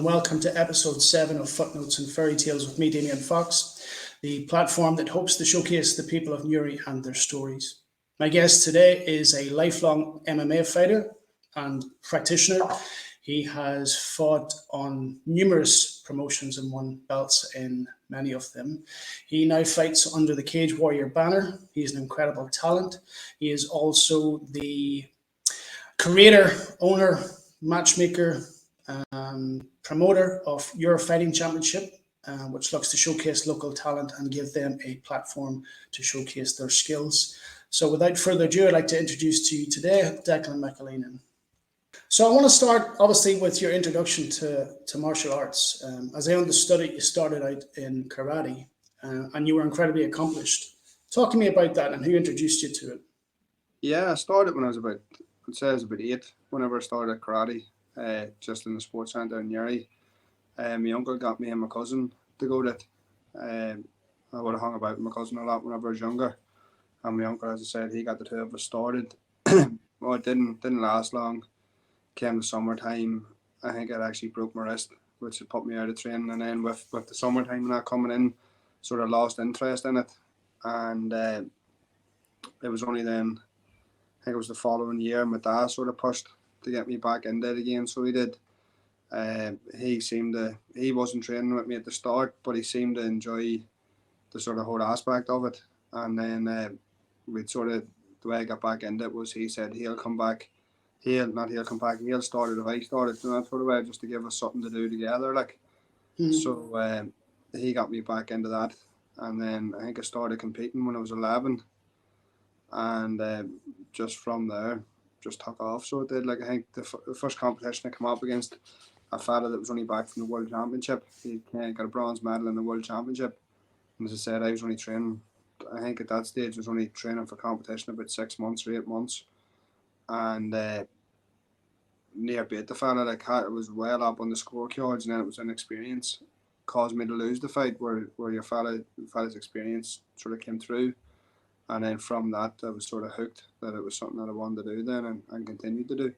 welcome to episode 7 of Footnotes and Fairytales with me, Damien Fox, the platform that hopes to showcase the people of Newry and their stories. My guest today is a lifelong MMA fighter and practitioner. He has fought on numerous promotions and won belts in many of them. He now fights under the Cage Warrior banner. He is an incredible talent. He is also the creator, owner, matchmaker, promoter of Your Fighting Championship, which looks to showcase local talent and give them a platform to showcase their skills. So without further ado, I'd like to introduce to you today, Decky McAleenan. So I want to start, obviously, with your introduction to martial arts. As I understood it, you started out in karate, and you were incredibly accomplished. Talk to me about that and who introduced you to it. Yeah, I started when I was about 8, whenever I started karate, just in the sports centre in Newry. My uncle got me and my cousin to go to it. I would have hung about with my cousin a lot whenever I was younger. And my uncle, as I said, he got the two of us started. Well, it didn't last long. Came the summertime, I think it actually broke my wrist, which had put me out of training. And then with the summertime not coming in, sort of lost interest in it. And it was only then, I think it was the following year, my dad sort of pushed to get me back into it again. So he did. He wasn't training with me at the start, but he seemed to enjoy the sort of whole aspect of it. And then the way I got back into it was he said he'll come back. He'll start it if I started, and that sort of way, just to give us something to do together. So he got me back into that. And then I think I started competing when I was 11. And just from there, just took off. So it did. I think the first competition I came up against a fella that was only back from the World Championship. He got a bronze medal in the World Championship. And as I said, I was only training. I think at that stage I was only training for competition about 6 months or 8 months. And near beat the fella. It was well up on the scorecards, and then it was inexperience caused me to lose the fight where your fella's experience sort of came through. And then from that, I was sort of hooked that it was something that I wanted to do then and continued to do.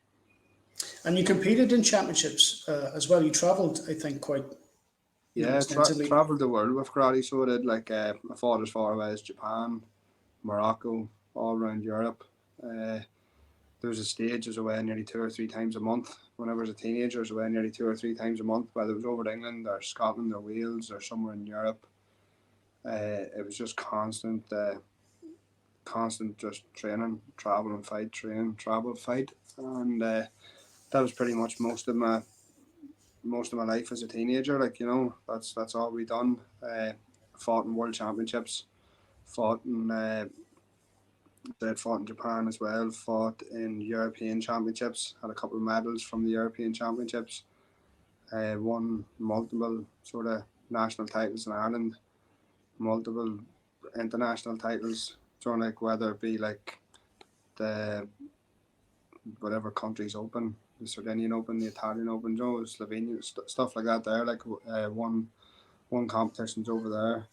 And you competed in championships as well. You travelled, I think, quite extensively. Travelled the world with karate. So I did. I fought as far away as Japan, Morocco, all around Europe. There was a stage I was away nearly 2 or 3 times a month. Whenever I was a teenager, I was away nearly 2 or 3 times a month, whether it was over to England or Scotland or Wales or somewhere in Europe. It was just constant just training, travel and fight, train, travel, fight. And that was pretty much most of my life as a teenager. That's all we done. Fought in world championships, fought in Japan as well, fought in European championships, had a couple of medals from the European championships, won multiple sort of national titles in Ireland, multiple international titles, so whether it be the whatever countries open, the Sardinian Open, the Italian Open, Slovenia, stuff like that there, won competitions over there.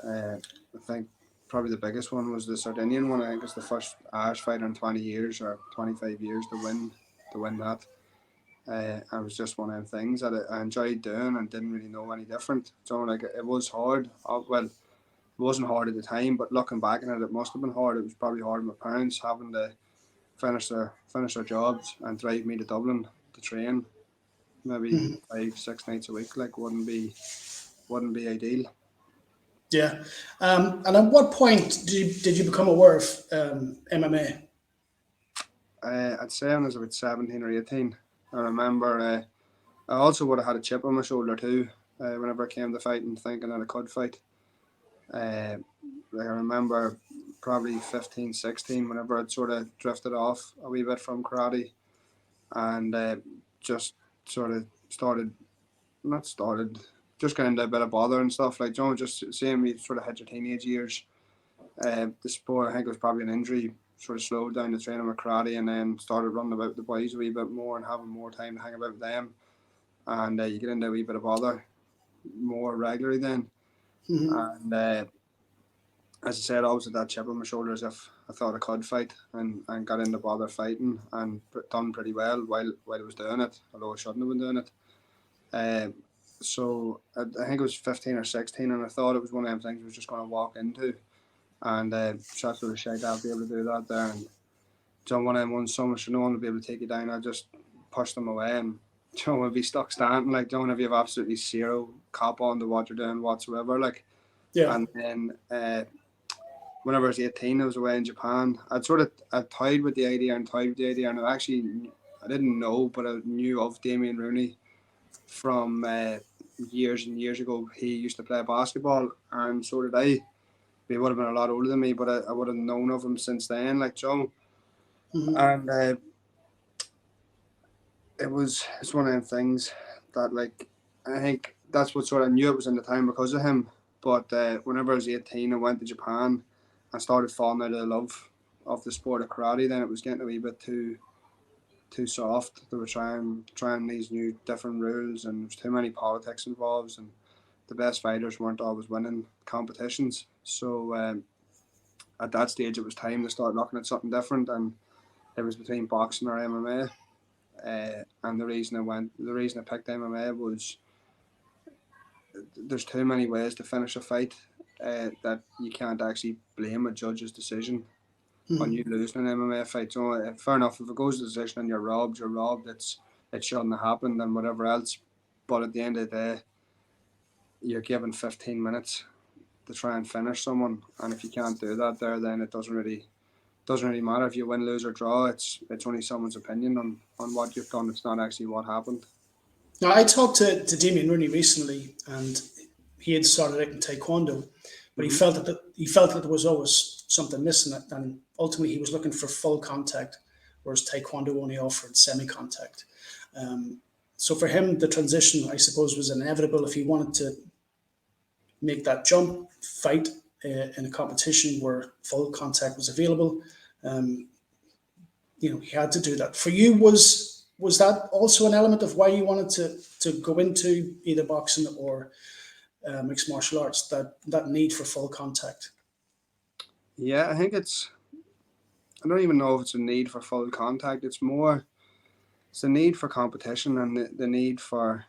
I think probably the biggest one was the Sardinian one. I think it's the first Irish fighter in 20 years or 25 years to win that. It was just one of them things that I enjoyed doing and didn't really know any different. So it was hard. Well, it wasn't hard at the time, but looking back on it, it must have been hard. It was probably hard with my parents having to finish their jobs and drive me to Dublin to train, maybe 5-6 nights a week. Wouldn't be ideal. Yeah. And at what point did you become aware of MMA? I'd say when I was about 17 or 18. I remember I also would have had a chip on my shoulder too whenever I came to fighting, thinking that I could fight. I remember probably 15, 16, whenever I'd sort of drifted off a wee bit from karate and just sort of just got into a bit of bother and stuff. Just seeing me sort of hit your teenage years. The sport, I think it was probably an injury, sort of slowed down the training with karate, and then started running about the boys a wee bit more and having more time to hang about with them. And you get into a wee bit of bother more regularly then. And as I said, I always had that chip on my shoulder as if I thought I could fight, and got into bother fighting and done pretty well while I was doing it, although I shouldn't have been doing it. So I think it was 15 or 16, and I thought it was one of them things I was just going to walk into, and shot through the shite. I'll be able to do that there. And John, one of them ones, so much no one will be able to take you down. I just push them away, and John will be stuck standing. Like, John, if you have absolutely zero cop on to what you're doing whatsoever, like, Yeah. and then whenever I was 18, I was away in Japan. I toyed with the idea, and I didn't know, but I knew of Damien Rooney from years and years ago. He used to play basketball, and so did I. He would have been a lot older than me, but I would have known of him since then, like Joe. Mm-hmm. And it's one of them things that, like, I think that's what sort of knew it was in the time because of him. But whenever I was 18, I went to Japan and started falling out of the love of the sport of karate. Then it was getting a wee bit too soft. They were trying these new different rules, and there's too many politics involved, and the best fighters weren't always winning competitions. So at that stage, it was time to start looking at something different, and it was between boxing or MMA. And the reason I picked MMA was there's too many ways to finish a fight that you can't actually blame a judge's decision on you losing an MMA fight. So fair enough, if it goes to decision and you're robbed, you're robbed. It shouldn't have happened and whatever else. But at the end of the day, you're given 15 minutes to try and finish someone, and if you can't do that there, then it doesn't really matter if you win, lose or draw. It's only someone's opinion on what you've done. It's not actually what happened. Now, I talked to Damien Rooney recently, and he had started out in Taekwondo, but he felt that there was always something missing, and ultimately he was looking for full contact, whereas Taekwondo only offered semi-contact. So for him, the transition, I suppose, was inevitable if he wanted to make that jump, fight in a competition where full contact was available. Um, he had to do that. For you, was that also an element of why you wanted to go into either boxing or mixed martial arts? That need for full contact. Yeah, I think I don't even know if it's a need for full contact. It's a need for competition and the need for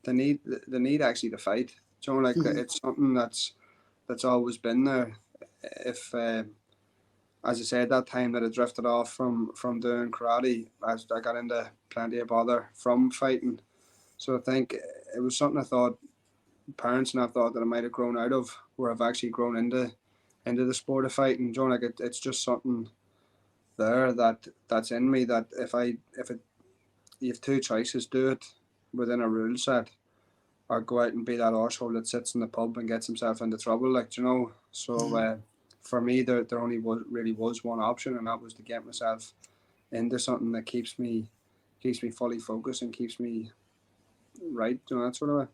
the need actually to fight. So like it's something that's always been there. If as I said, that time that I drifted off from doing karate, as I got into plenty of bother from fighting. So I think it was something I thought parents and I thought that I might have grown out of, where I've actually grown into the sport of fighting. Joe, like it's just something there that's in me, that if you have two choices: do it within a rule set, or go out and be that arsehole that sits in the pub and gets himself into trouble, like, you know. So for me, there only was one option, and that was to get myself into something that keeps me fully focused and keeps me right, you know, that sort of way.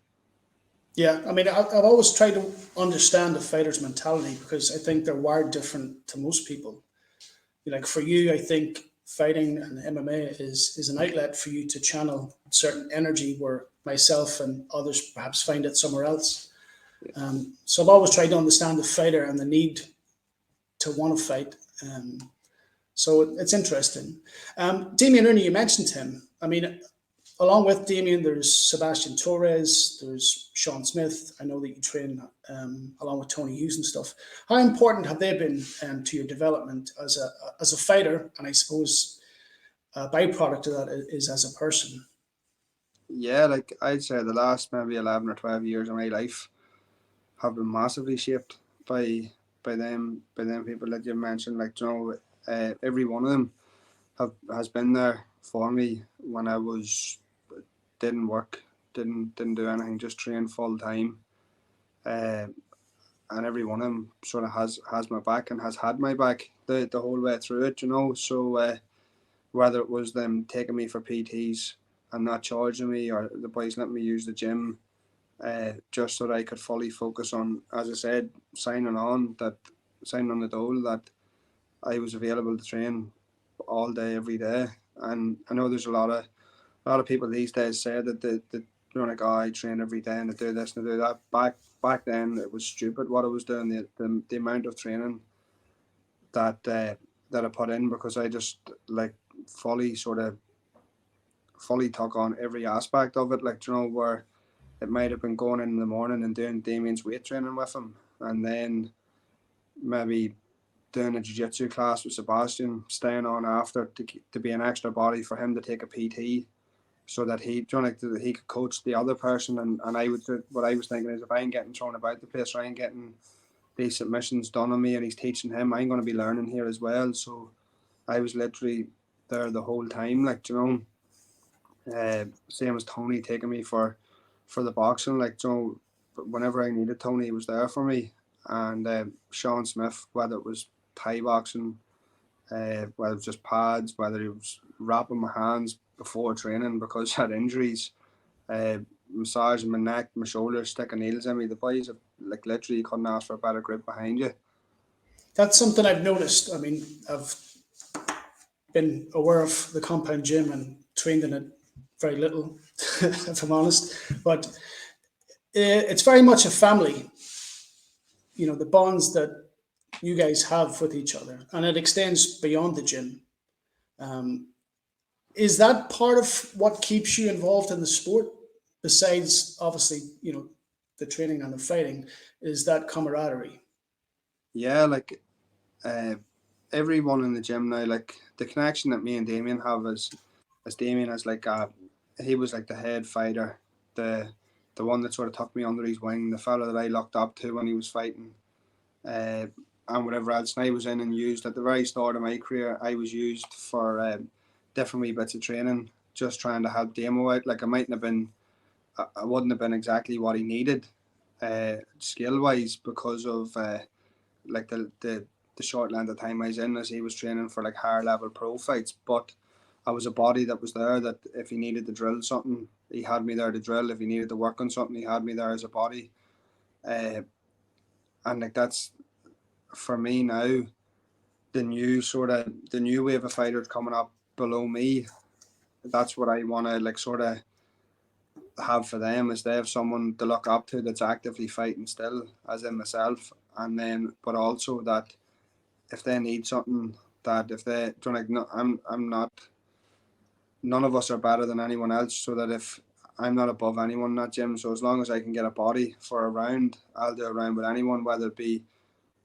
Yeah, I mean, I've always tried to understand the fighter's mentality because I think they're wired different to most people. Like for you, I think fighting and MMA is an outlet for you to channel certain energy where myself and others perhaps find it somewhere else. So I've always tried to understand the fighter and the need to want to fight. So it's interesting. Damien Rooney, you mentioned him. I mean, along with Damien, there's Sebastian Torres, there's Sean Smith. I know that you train along with Tony Hughes and stuff. How important have they been to your development as a fighter? And I suppose a byproduct of that is as a person. Yeah, like I'd say the last maybe 11 or 12 years of my life have been massively shaped by them people that you mentioned. Like, you know, every one of them has been there for me when I didn't work, didn't do anything, just train full time. Uh, and every one of them sort of has my back and has had my back the whole way through it, you know. So whether it was them taking me for PTs and not charging me, or the boys letting me use the gym, just so that I could fully focus on, as I said, signing on the dole that I was available to train all day, every day. And I know there's a lot of people these days say that they're like, oh, I train every day and I do this and I do that. Back then, it was stupid what I was doing. The amount of training that I put in, because I just like fully fully took on every aspect of it. Like, you know, where it might have been going in the morning and doing Damien's weight training with him, and then maybe doing a jiu-jitsu class with Sebastian, staying on after to be an extra body for him to take a PT, so that he could coach the other person. And I would, what I was thinking is, if I'm getting thrown about the place, or I'm getting these submissions done on me and he's teaching him, I'm going to be learning here as well. So I was literally there the whole time, like, you know, same as Tony taking me for the boxing, like, you know, whenever I needed Tony, he was there for me. And Sean Smith, whether it was Thai boxing, whether it was just pads, whether he was wrapping my hands before training because I had injuries, massaging my neck, my shoulders, sticking needles in me. The boys have, like, literally, you couldn't ask for a better grip behind you. That's something I've noticed. I mean, I've been aware of the compound gym and trained in it very little, if I'm honest. But it's very much a family. You know, the bonds that you guys have with each other, and it extends beyond the gym. Um, is that part of what keeps you involved in the sport? Besides, obviously, you know, the training and the fighting, is that camaraderie? Yeah, like, everyone in the gym now, like, the connection that me and Damien have is, as Damien is like he was like the head fighter, the one that sort of took me under his wing, the fella that I looked up to when he was fighting, and whatever else. And I was in and used at the very start of my career. I was used for different wee bits of training, just trying to help Damo out. Like, I mightn't have been, I wouldn't have been exactly what he needed, skill wise, because of like the short length of time I was in, as he was training for like higher level pro fights. But I was a body that was there, that if he needed to drill something, he had me there to drill. If he needed to work on something, he had me there as a body. And like, that's, for me now, the new wave of fighters coming up below me. That's what I want to, like, sort of have for them, is they have someone to look up to that's actively fighting still, as in myself. And then, but also that if they need something, that if they don't, like, no, I'm not, none of us are better than anyone else, so that if I'm not above anyone in that gym, so as long as I can get a body for a round, I'll do a round with anyone, whether it be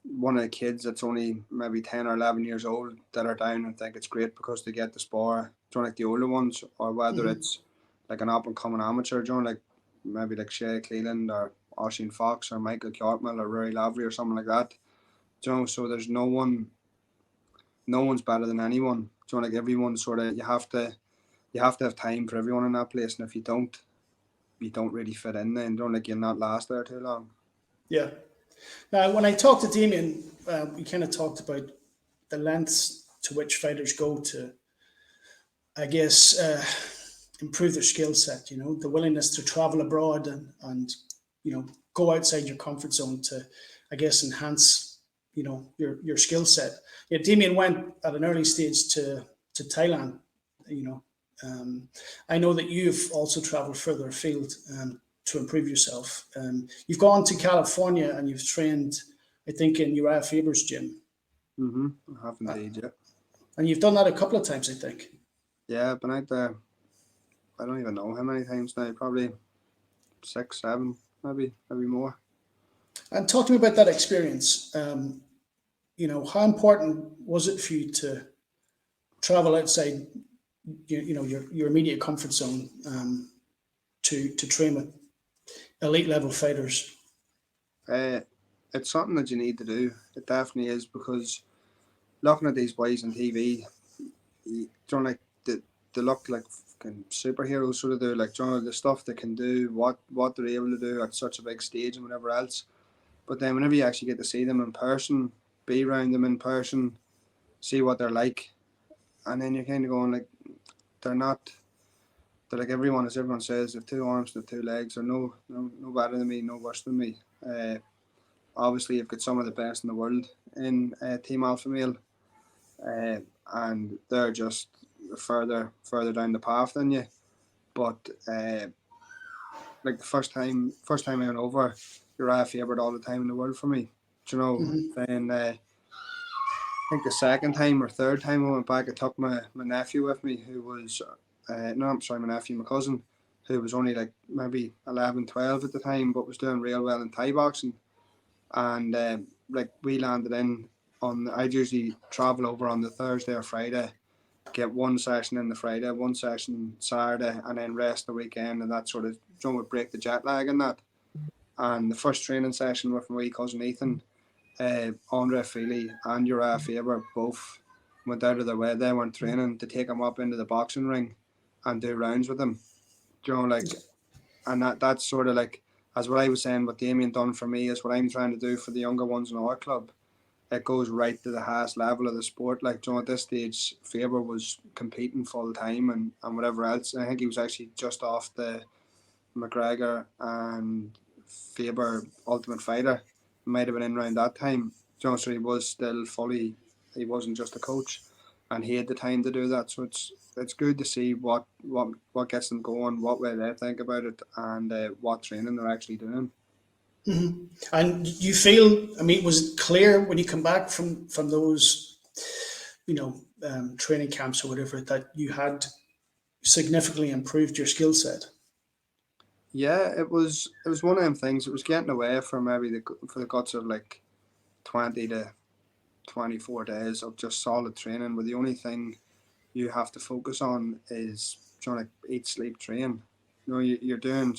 one of the kids that's only maybe 10 or 11 years old that are down and think it's great because they get to spar, like the older ones, or whether it's like an up and coming amateur, like maybe like Shea Cleland or Oisin Fox or Michael Kjartmel or Rory Lavery or something like that. So there's no one's better than anyone. Like, everyone sort of, you have to have time for everyone in that place, and if you don't really fit in, then like, you'll not last there too long. Yeah. Now, when I talked to Damien, we kind of talked about the lengths to which fighters go to, I guess, improve their skill set. You know, the willingness to travel abroad and you know, go outside your comfort zone to, I guess, enhance, you know, your skill set. Yeah, Damien went at an early stage to Thailand. You know, I know that you've also traveled further afield to improve yourself. You've gone to California and you've trained, I think, in Uriah Faber's gym. I have indeed, yeah. And you've done that a couple of times, I think. Yeah, I've been out there, I don't even know how many times now, probably 6, 7, maybe more. And talk to me about that experience. You know, how important was it for you to travel outside, you know, your immediate comfort zone to train with elite level fighters? It's something that you need to do. It definitely is, because looking at these boys on TV, you don't, like, they look like fucking superheroes, sort of do, like, the stuff they can do, what they're able to do at such a big stage and whatever else. But then whenever you actually get to see them in person, be around them in person, see what they're like, and then you're kind of going, like, they're like everyone, as everyone says, they've 2 arms, they've 2 legs, they're no better than me, no worse than me. Obviously, you've got some of the best in the world in Team Alpha Male, and they're just further down the path than you. But like, the first time I went over, Uriah favoured all the time in the world for me. Then I think the second time or third time I went back, I took my nephew with me, who was my nephew, my cousin, who was only like maybe 11, 12 at the time, but was doing real well in Thai boxing. And like we landed in on, I'd usually travel over on the Thursday or Friday, get one session in the Friday, one session Saturday, and then rest the weekend, and that sort of would break the jet lag and that. And the first training session with my wee cousin Ethan, Andre Feely and Uriah Faber both went out of their way. They weren't training to take him up into the boxing ring and do rounds with him. Like, and that's sort of like, as what I was saying, what Damien done for me is what I'm trying to do for the younger ones in our club. It goes right to the highest level of the sport. Like, at this stage, Faber was competing full time and whatever else. I think he was actually just off the McGregor and Faber Ultimate Fighter. Might have been in around that time. So he was still fully, he wasn't just a coach, and he had the time to do that. So it's good to see what gets them going, what way they think about it, and what training they're actually doing. Mm-hmm. And you feel, I mean, was it clear when you come back from those, training camps or whatever, that you had significantly improved your skill set? Yeah, it was one of them things. It was getting away from maybe for the guts of like 20 to 24 days of just solid training, where the only thing you have to focus on is trying to eat, sleep, train. You're doing.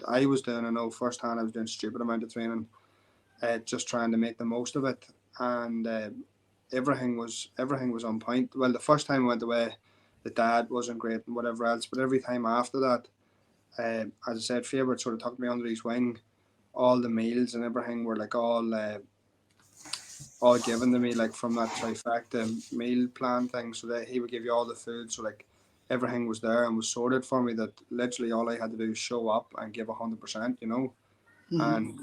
I was doing. I know firsthand. I was doing stupid amount of training, just trying to make the most of it, and everything was on point. Well, the first time I went away, the dad wasn't great and whatever else, but every time after that, as I said, Faber sort of took me under his wing. All the meals and everything were like all given to me, like from that trifecta meal plan thing. So that he would give you all the food. So like everything was there and was sorted for me. That literally all I had to do is show up and give 100%. Mm-hmm. And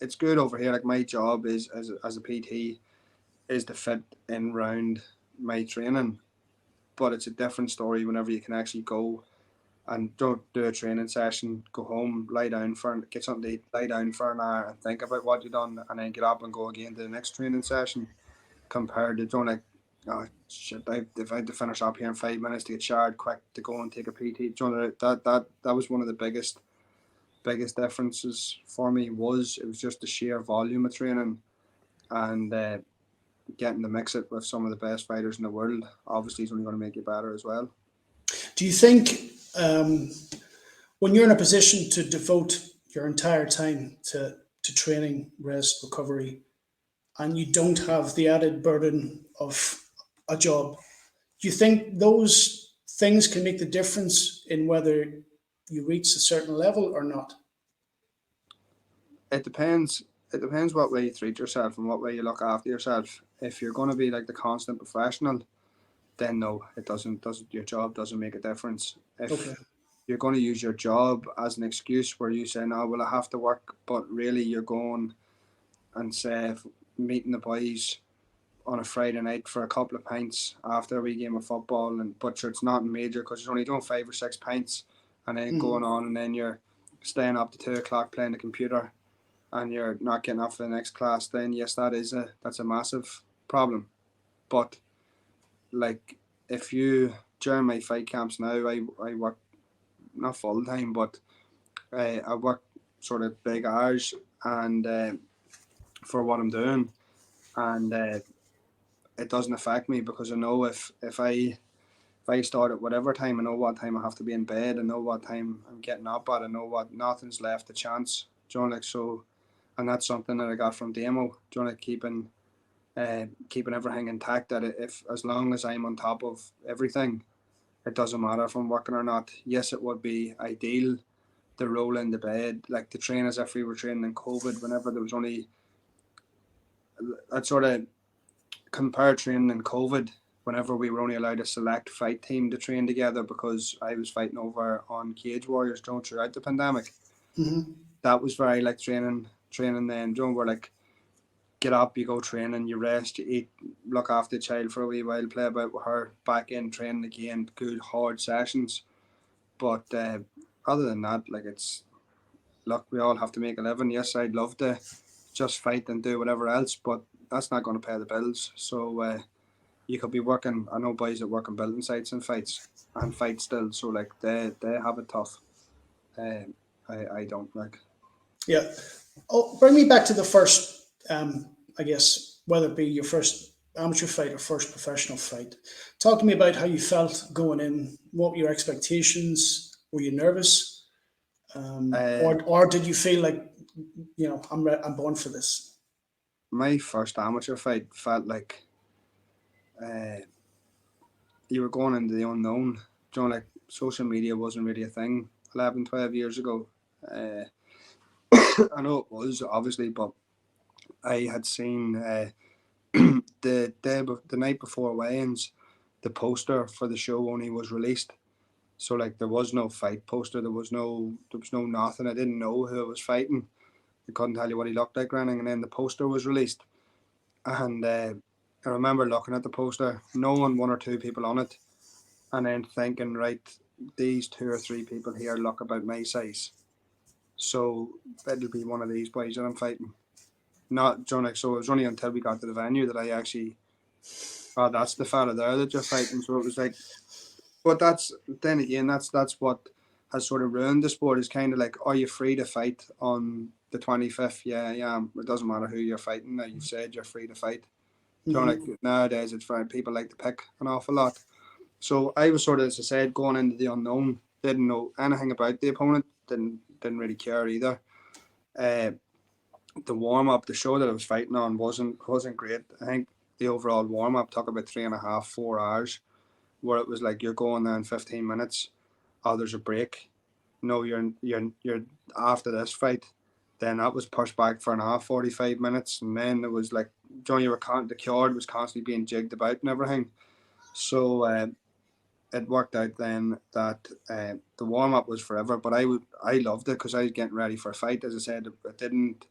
it's good over here. Like my job is as a PT is to fit in round my training, but it's a different story whenever you can actually go and don't do a training session, go home, get something to eat, lie down for an hour and think about what you've done, and then get up and go again to the next training session. Compared to doing like, oh shit, if I had to finish up here in 5 minutes to get showered quick to go and take a PT, that was one of the biggest differences for me. It was just the sheer volume of training and getting to mix it with some of the best fighters in the world. Obviously, is only going to make you better as well. Do you think when you're in a position to devote your entire time to training, rest, recovery, and you don't have the added burden of a job, do you think those things can make the difference in whether you reach a certain level or not? It depends. It depends what way you treat yourself and what way you look after yourself. If you're going to be like the constant professional, then no, it doesn't. Your job doesn't make a difference. If Okay. you're going to use your job as an excuse where you say, no, well, I have to work, but really you're going and say, meeting the boys on a Friday night for a couple of pints after a wee game of football, but sure, it's not major because you're only doing 5 or 6 pints, and then going on, and then you're staying up to 2 o'clock playing the computer, and you're not getting up for the next class. Then yes, that's a massive problem. But like, if you during my fight camps now, I work not full time, but I work sort of big hours and for what I'm doing, and it doesn't affect me because I know if I start at whatever time, I know what time I have to be in bed, I know what time I'm getting up at, I know what nothing's left to chance. Like so, and that's something that I got from Demo. Like keeping everything intact. That if as long as I'm on top of everything, it doesn't matter if I'm working or not. Yes, it would be ideal to roll into bed, like to train as if we were training in COVID. Whenever there was only, I'd sort of compare training in COVID. Whenever we were only allowed a select fight team to train together because I was fighting over on Cage Warriors throughout the pandemic. Mm-hmm. That was very like training then. We're like, get up, you go training, you rest, you eat, look after the child for a wee while, play about with her, back in training again, good hard sessions. But other than that, like look, we all have to make a living. Yes, I'd love to just fight and do whatever else, but that's not going to pay the bills. So you could be working. I know boys that work on building sites and fight still. So like they have it tough. I don't like. Yeah. Oh, bring me back to the first, I guess, whether it be your first amateur fight or first professional fight. Talk to me about how you felt going in. What were your expectations? Were you nervous? Uh, Or did you feel like, I'm born for this? my first amateur fight felt like uh, you were going into the unknown. You know, like social media wasn't really a thing 11, 12 years ago. Uh, I know it was obviously, but I had seen the night before weigh-ins, the poster for the show only was released. So like there was no fight poster, there was no nothing. I didn't know who I was fighting. I couldn't tell you what he looked like or anything. And then the poster was released, and I remember looking at the poster, knowing one or two people on it, and then thinking, right, these two or three people here look about my size, so it'll be one of these boys that I'm fighting. Not John. Like, so it was only until we got to the venue that I actually, oh, that's the fella there that you're fighting. So it was like, but that's then again, that's what has sort of ruined the sport. Is kind of like, are you free to fight on the 25th? Yeah, yeah. It doesn't matter who you're fighting. Now you've said you're free to fight. You know, like nowadays, it's for people like to pick an awful lot. So I was sort of, as I said, going into the unknown. Didn't know anything about the opponent. Didn't really care either. Uh, the warm up, the show that I was fighting on wasn't great. I think the overall warm up took about 3.5, 4 hours, where it was like you're going there in 15 minutes. Oh, there's a break. No, you're after this fight. Then that was pushed back for an hour, 45 minutes, and then it was like Johnny, the cord was constantly being jigged about and everything. So it worked out then that the warm up was forever, but I loved it because I was getting ready for a fight. As I said, it didn't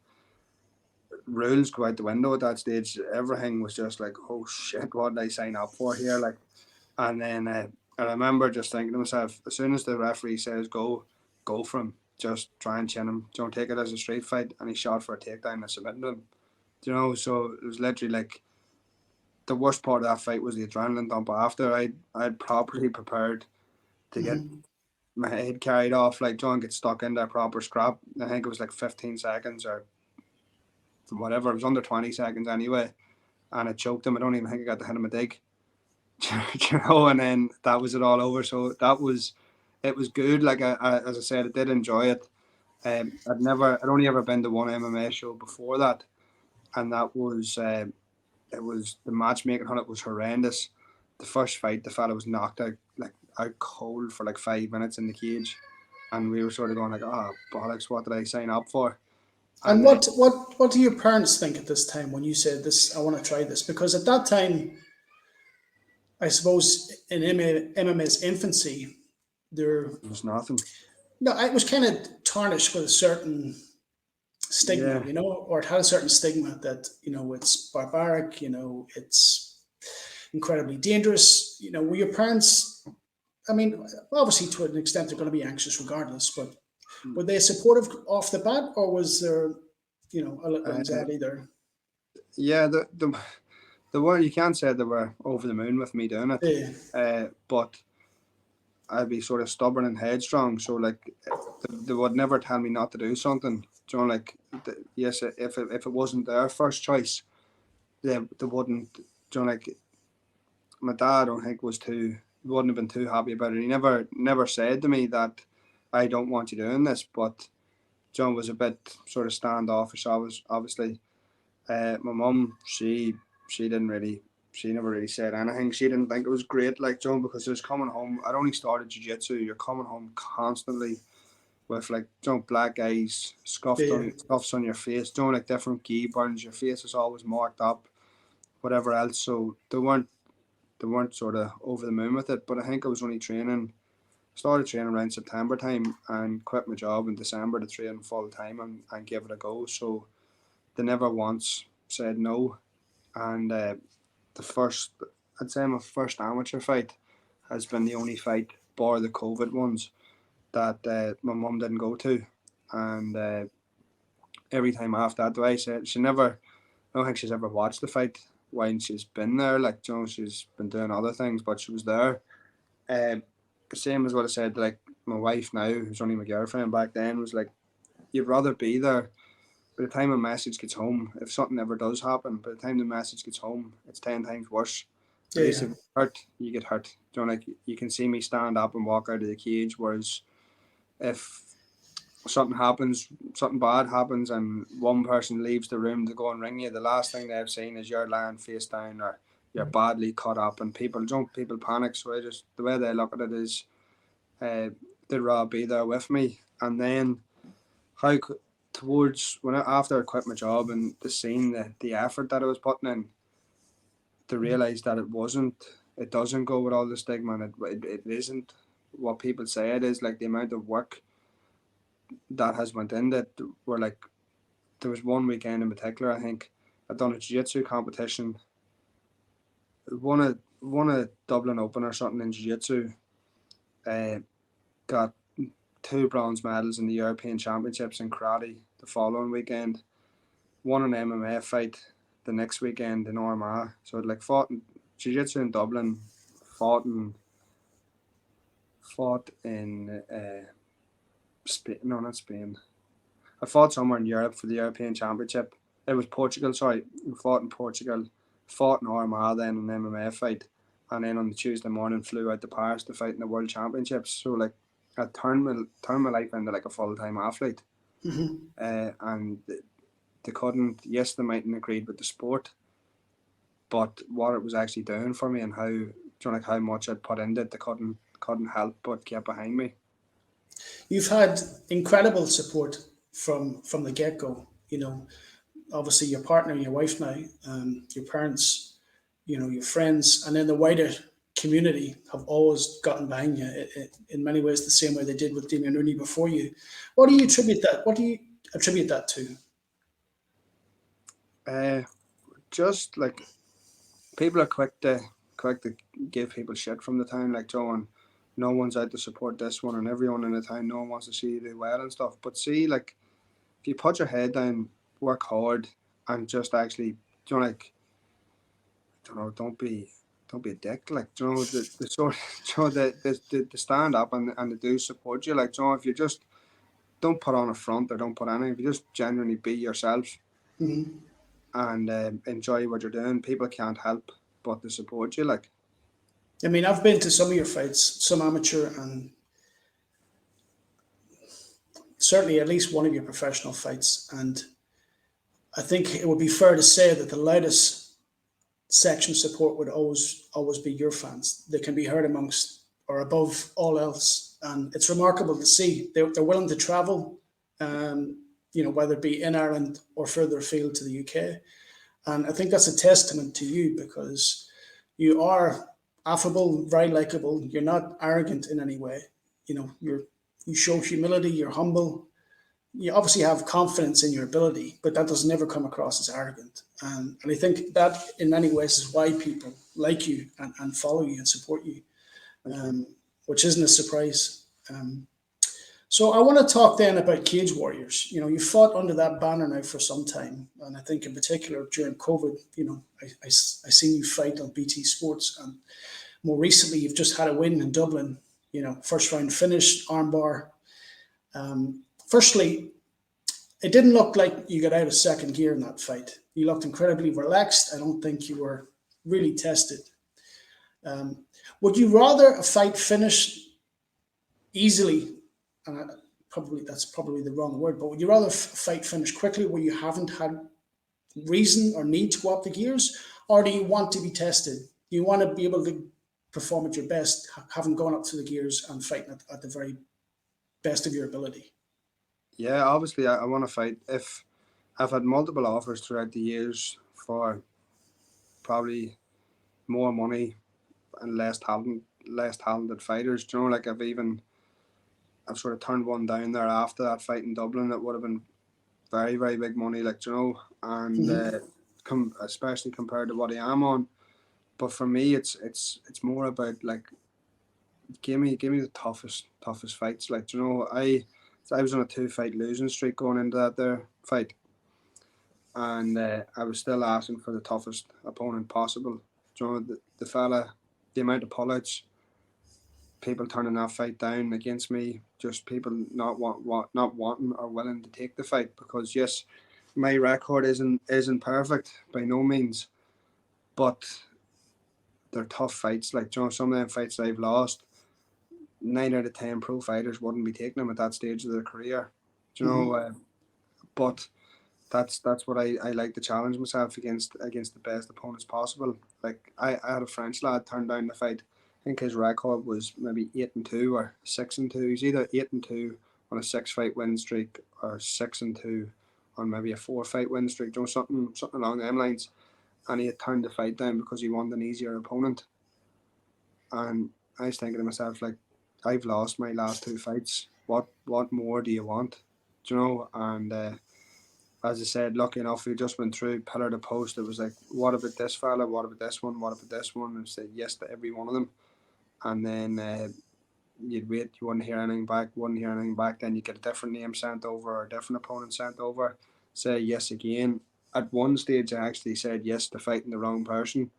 rules go out the window at that stage. Everything was just like, oh shit, what did I sign up for here? Like, and then I remember just thinking to myself, as soon as the referee says go, go for him. Just try and chin him. Don't take it as a street fight. And he shot for a takedown and submitted him. You know, so it was literally like the worst part of that fight was the adrenaline dump after. I'd properly prepared to get my head carried off, like John gets stuck into a proper scrap. I think it was like 15 seconds or whatever. It was under 20 seconds anyway. And I choked him. I don't even think I got to hit him a dig. You know, and then that was it all over. So it was good. Like as I said, I did enjoy it. I'd only ever been to one MMA show before that, and that was it was the matchmaking on it was horrendous. The first fight, the fella was knocked out like out cold for like 5 minutes in the cage, and we were sort of going like, oh bollocks, what did I sign up for? And And then what do your parents think at this time when you said this? I want to try this because at that time, I suppose in MMA's infancy, there there was nothing. no, it was kind of tarnished with a certain stigma, Yeah, or it had a certain stigma that it's barbaric, it's incredibly dangerous. Were your parents? I mean, obviously to an extent they're going to be anxious regardless, but were they supportive off the bat, or was there, a little uh, anxiety there? yeah. The were you can't say they were over the moon with me doing it, Yeah. but I'd be sort of stubborn and headstrong. So like they would never tell me not to do something. You know, like yes, if it wasn't their first choice, they wouldn't. You know, like my dad, I don't think was too wouldn't have been too happy about it. He never said to me that I don't want you doing this, but John was a bit sort of standoffish. I was obviously. My mum, she didn't really, she never really said anything. She didn't think it was great, like John, because it was coming home. I'd only started jiu-jitsu. You're coming home constantly with like black eyes, Yeah. scuffs on your face, like different key burns. Your face is always marked up, whatever else. So they weren't sort of over the moon with it. But I think I was only started training around September time and quit my job in December to train full time and give it a go. So they never once said no. And the first, I'd say my first amateur fight has been the only fight, bar the COVID ones, that my mum didn't go to. And every time after that, I said she never, I don't think she's ever watched the fight. when she's been there. Like, you know, she's been doing other things, but she was there. Same as what I said, like my wife now, who's only my girlfriend back then, was like, you'd rather be there. By the time a message gets home, if something ever does happen, by the time the message gets home, it's 10 times worse. At Yeah, least yeah. if you get hurt, you get hurt. You know, like you can see me stand up and walk out of the cage, whereas if something happens, something bad happens, and one person leaves the room to go and ring you, the last thing they've seen is you're lying face down or you're badly cut up, and people jump, people panic. So the way they look at it is, they'd rather be there with me. And then how towards after I quit my job and the scene, the effort that I was putting in, to realise that it doesn't go with all the stigma, and it isn't what people say it is. Like the amount of work that has went in that, were like, there was one weekend in particular, I think I'd done a jiu-jitsu competition, won a Dublin Open or something in jiu-jitsu, got 2 bronze medals in the European Championships in karate the following weekend, won an MMA fight the next weekend in Armagh. So I'd like fought in jiu-jitsu in Dublin, fought in Spain, no, not Spain. I fought somewhere in Europe for the European Championship. It was Portugal, sorry. We fought in Portugal, fought in Armagh, then an MMA fight, and then on the Tuesday morning flew out to Paris to fight in the World Championships. So like, I turned my life into like a full-time athlete. And they couldn't. Yes, they mightn't agreed with the sport, but what it was actually doing for me and how, you know, like how much I'd put into it, they couldn't help but get behind me. You've had incredible support from the get go. You know, obviously your partner, your wife now, your parents, you know, your friends, and then the wider community have always gotten behind you in many ways the same way they did with Damien Rooney before you. What do you attribute that? What do you attribute that to? Just like, people are quick to give people shit from the town, like, Joe, and no one's out to support this one, and everyone in the town, no one wants to see you do well and stuff. But see, like, if you put your head down, work hard, and just actually, you know, like, don't be a dick, like, you know, the sort, you know, the stand up and they do support you, like, you know, if you just don't put on a front or don't put anything, if you just genuinely be yourself and enjoy what you're doing, people can't help but to support you, like. I mean, I've been to some of your fights, some amateur, and certainly at least one of your professional fights. And I think it would be fair to say that the loudest section support would always be your fans. They can be heard amongst or above all else, and it's remarkable to see they're willing to travel, you know, whether it be in Ireland or further afield to the UK. And I think that's a testament to you because you are affable, very likable. You're not arrogant in any way. You know, you show humility. You're humble. You obviously have confidence in your ability, but that does never come across as arrogant. And I think that in many ways is why people like you and follow you and support you, which isn't a surprise. So I want to talk then about Cage Warriors. You know, you fought under that banner now for some time, and I think in particular during COVID, you know, I seen you fight on BT Sports, and more recently you've just had a win in Dublin. You know, first round finish, armbar. Firstly, it didn't look like you got out of second gear in that fight. You looked incredibly relaxed. I don't think you were really tested. Would you rather a fight finish easily? And probably that's probably the wrong word, but would you rather fight finish quickly where you haven't had reason or need to go up the gears, or do you want to be tested? Do you want to be able to perform at your best, having gone up to the gears and fighting at the very best of your ability? Yeah, obviously I want to fight. If I've had multiple offers throughout the years for probably more money and less talented fighters, you know, like I've sort of turned one down there after that fight in Dublin. That would have been very, very big money, like, you know, and especially compared to what I am on. But for me, it's more about like, give me the toughest fights. Like, you know, I was on a 2-fight losing streak going into that there fight, and I was still asking for the toughest opponent possible. You know, the fella, the amount of pullouts, people turning that fight down against me, just people not wanting or willing to take the fight, because yes, my record isn't perfect by no means, but they're tough fights. Like, you know, some of them fights I've lost, 9 out of 10 pro fighters wouldn't be taking them at that stage of their career. You know, but that's what I like to challenge myself against the best opponents possible. Like I had a French lad turn down the fight. I think his record was maybe 8-2 or 6-2. He's either 8-2 on a 6-fight win streak or 6-2 on maybe a 4-fight win streak. You know, something along them lines. And he had turned the fight down because he wanted an easier opponent. And I was thinking to myself, like, I've lost my last 2 fights. What more do you want? Do you know? And as I said, lucky enough, we just went through pillar to post. It was like, what about this fella? What about this one? What about this one? And said yes to every one of them. And then you'd wait, you wouldn't hear anything back, Then you get a different name sent over or a different opponent sent over. Say yes again. At one stage, I actually said yes to fighting the wrong person.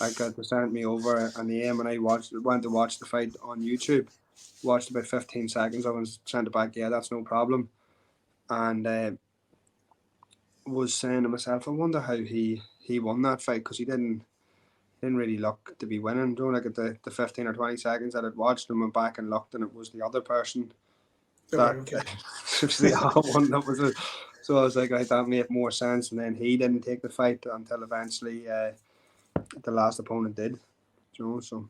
I got to send me over a name, and I went to watch the fight on YouTube. Watched about 15 seconds of it and sent it back. Yeah, that's no problem. And was saying to myself, I wonder how he won that fight, because he didn't really look to be winning. You know, like at the 15 or 20 seconds that I'd watched and went back and looked, and it was the other person that Okay. was the other one that was it. So I was like, right, that made more sense. And then he didn't take the fight until eventually the last opponent did. You know, so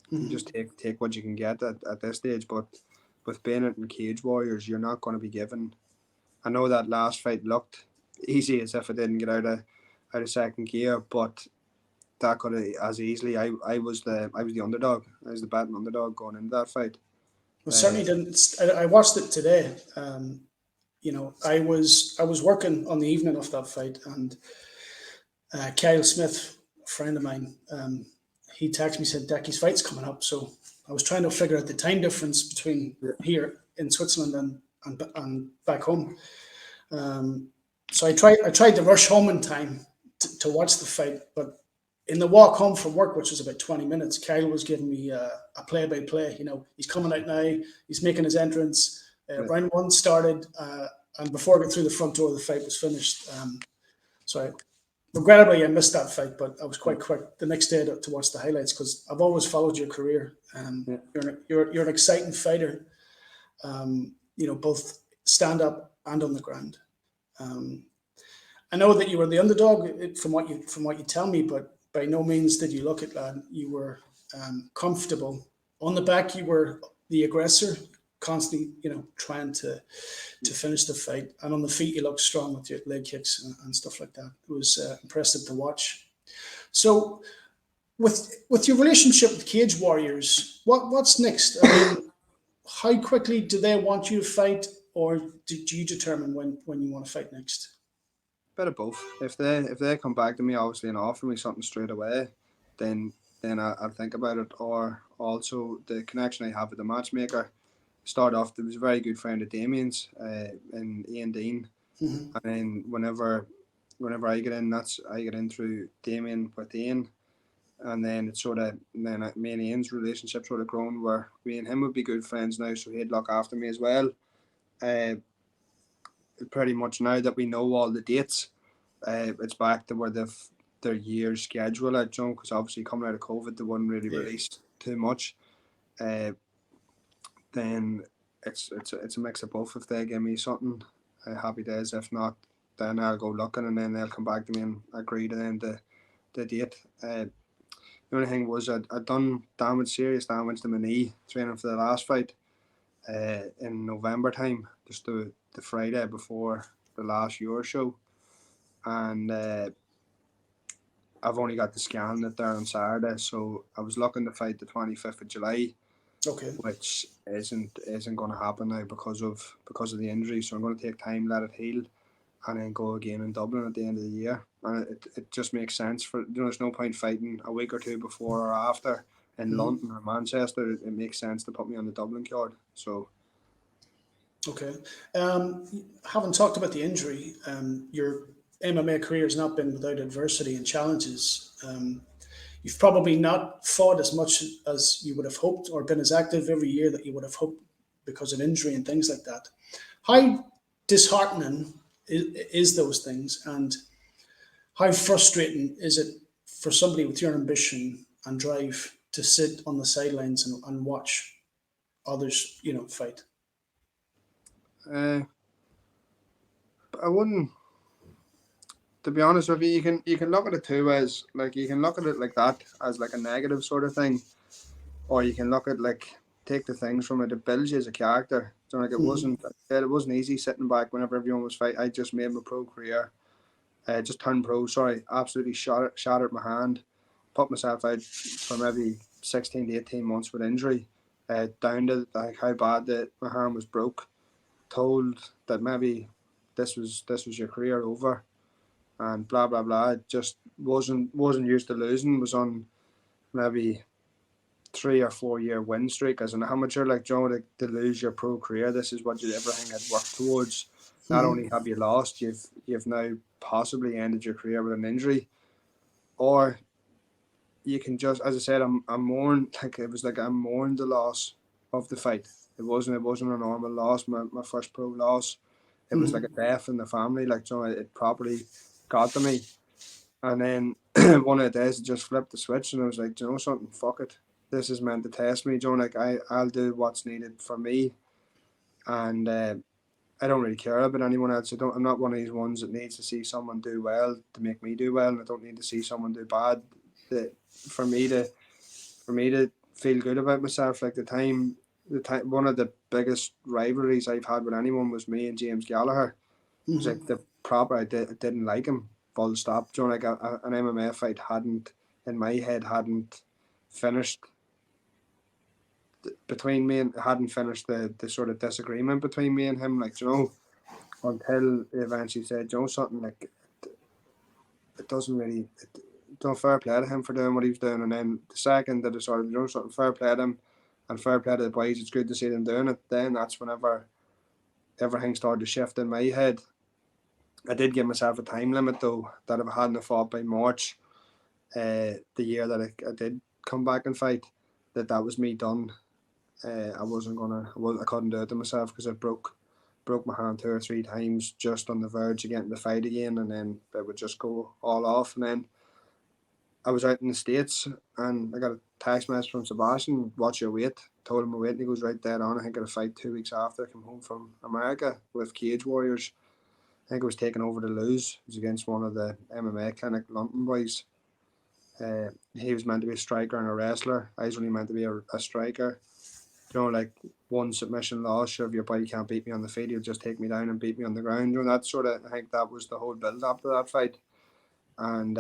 you just take what you can get at this stage. But with Bennett and Cage Warriors, you're not going to be given. I know that last fight looked easy, as if it didn't get out of second gear, but that could have as easily. I was the underdog. I was the batting underdog going into that fight. Well, certainly didn't. I watched it today. You know, I was working on the evening of that fight, and Kyle Smith, a friend of mine, he texted me, said Decky's fight's coming up. So I was trying to figure out the time difference between here in Switzerland and back home. So I tried to rush home in time to watch the fight, but in the walk home from work, which was about 20 minutes, Kyle was giving me a play-by-play. You know, he's coming out now, he's making his entrance. Round one started, and before I got through the front door, the fight was finished. So regrettably, I missed that fight, but I was quite quick the next day to watch the highlights, because I've always followed your career. You're an exciting fighter. You know, both stand up and on the ground. I know that you were the underdog from what you tell me, but by no means did you look it, lad. You were comfortable on the back. You were the aggressor, constantly, you know, trying to finish the fight. And on the feet, you looked strong with your leg kicks and stuff like that. It was impressive to watch. So, with your relationship with Cage Warriors, what's next? I mean, how quickly do they want you to fight, or do you determine when you want to fight next? Bit of both. If they come back to me, obviously, and offer me something straight away, then I'll think about it. Or also the connection I have with the matchmaker. Start off, there was a very good friend of Damien's, in Ian Dean, and then whenever I get in, I get in through Damien with Ian, and then it's sort of then me and Ian's relationship sort of grown where me and him would be good friends now, so he'd look after me as well. Uh, Pretty much now that we know all the dates, it's back to where their year's schedule at, John, because obviously coming out of COVID, they wouldn't really release too much. Then it's a mix of both. If they give me something, happy days. If not, then I'll go looking, and then they'll come back to me and agree to then the date. The only thing was I'd done serious damage to my knee training for the last fight in November time, just the Friday before the last Euro show, and I've only got the scan that there on Saturday, so I was looking to fight the 25th of July, which isn't going to happen now because of the injury. So I'm going to take time, let it heal, and then go again in Dublin at the end of the year. And it just makes sense for, you know, there's no point fighting a week or two before or after in London or Manchester. It makes sense to put me on the Dublin card. So. Okay. Haven't talked about the injury. You're MMA career has not been without adversity and challenges. You've probably not fought as much as you would have hoped, or been as active every year that you would have hoped because of injury and things like that. How disheartening is those things, and how frustrating is it for somebody with your ambition and drive to sit on the sidelines and watch others, fight? Uh, I wouldn't. To be honest with you, you can look at it two ways. Like you can look at it like that as like a negative sort of thing, or you can look at like take the things from it. It builds you as a character. So like Mm-hmm. it wasn't easy sitting back whenever everyone was fighting. I just made my pro career. Just turned pro. Sorry, absolutely shattered my hand. Put myself out for maybe 16 to 18 months with injury. Down to like how bad that my hand was broke. Told that maybe this was your career over, and blah blah blah. It just wasn't used to losing. Was on maybe 3 or 4 year win streak as an amateur. Like Joe, to lose your pro career, this is what you everything had worked towards. Not Mm-hmm. only have you lost, you've now possibly ended your career with an injury, or you can just, as I said, I'm mourn like it was like I mourned the loss of the fight. It wasn't a normal loss. My first pro loss. It was like a Mm-hmm. death in the family. Like Joe, it properly got to me. And then one of the days it just flipped the switch and I was like, "Do you know something? Fuck it. This is meant to test me, Joe. Like I'll do what's needed for me, and I don't really care about anyone else. I'm not one of these ones that needs to see someone do well to make me do well, and I don't need to see someone do bad that for me to feel good about myself. Like the time one of the biggest rivalries I've had with anyone was me and James Gallagher. It was like Mm-hmm. the proper I didn't like him. Full stop. Joe, like an MMA fight hadn't in my head hadn't finished between me and hadn't finished the sort of disagreement between me and him. Like until he eventually said, something like it doesn't really. Don't fair play to him for doing what he was doing, and then the second that it sort of something fair play to him, and fair play to the boys. It's good to see them doing it. Then that's whenever everything started to shift in my head. I did give myself a time limit though that if I hadn't fought by March, the year that I did come back and fight, that was me done. I wasn't gonna. I couldn't do it to myself because I broke my hand 2 or 3 times just on the verge of getting the fight again, and then it would just go all off. And then I was out in the States, and I got a text message from Sebastian, "What's your weight?" Told him my weight, and he goes, "Right dead on." I think I had a fight 2 weeks after I came home from America with Cage Warriors. I think I was taken over to lose. It was against one of the MMA clinic London boys. He was meant to be a striker and a wrestler. I was only meant to be a striker. Like one submission loss. Sure, if your body can't beat me on the feet, he'll just take me down and beat me on the ground. That sort of. I think that was the whole build up to that fight, and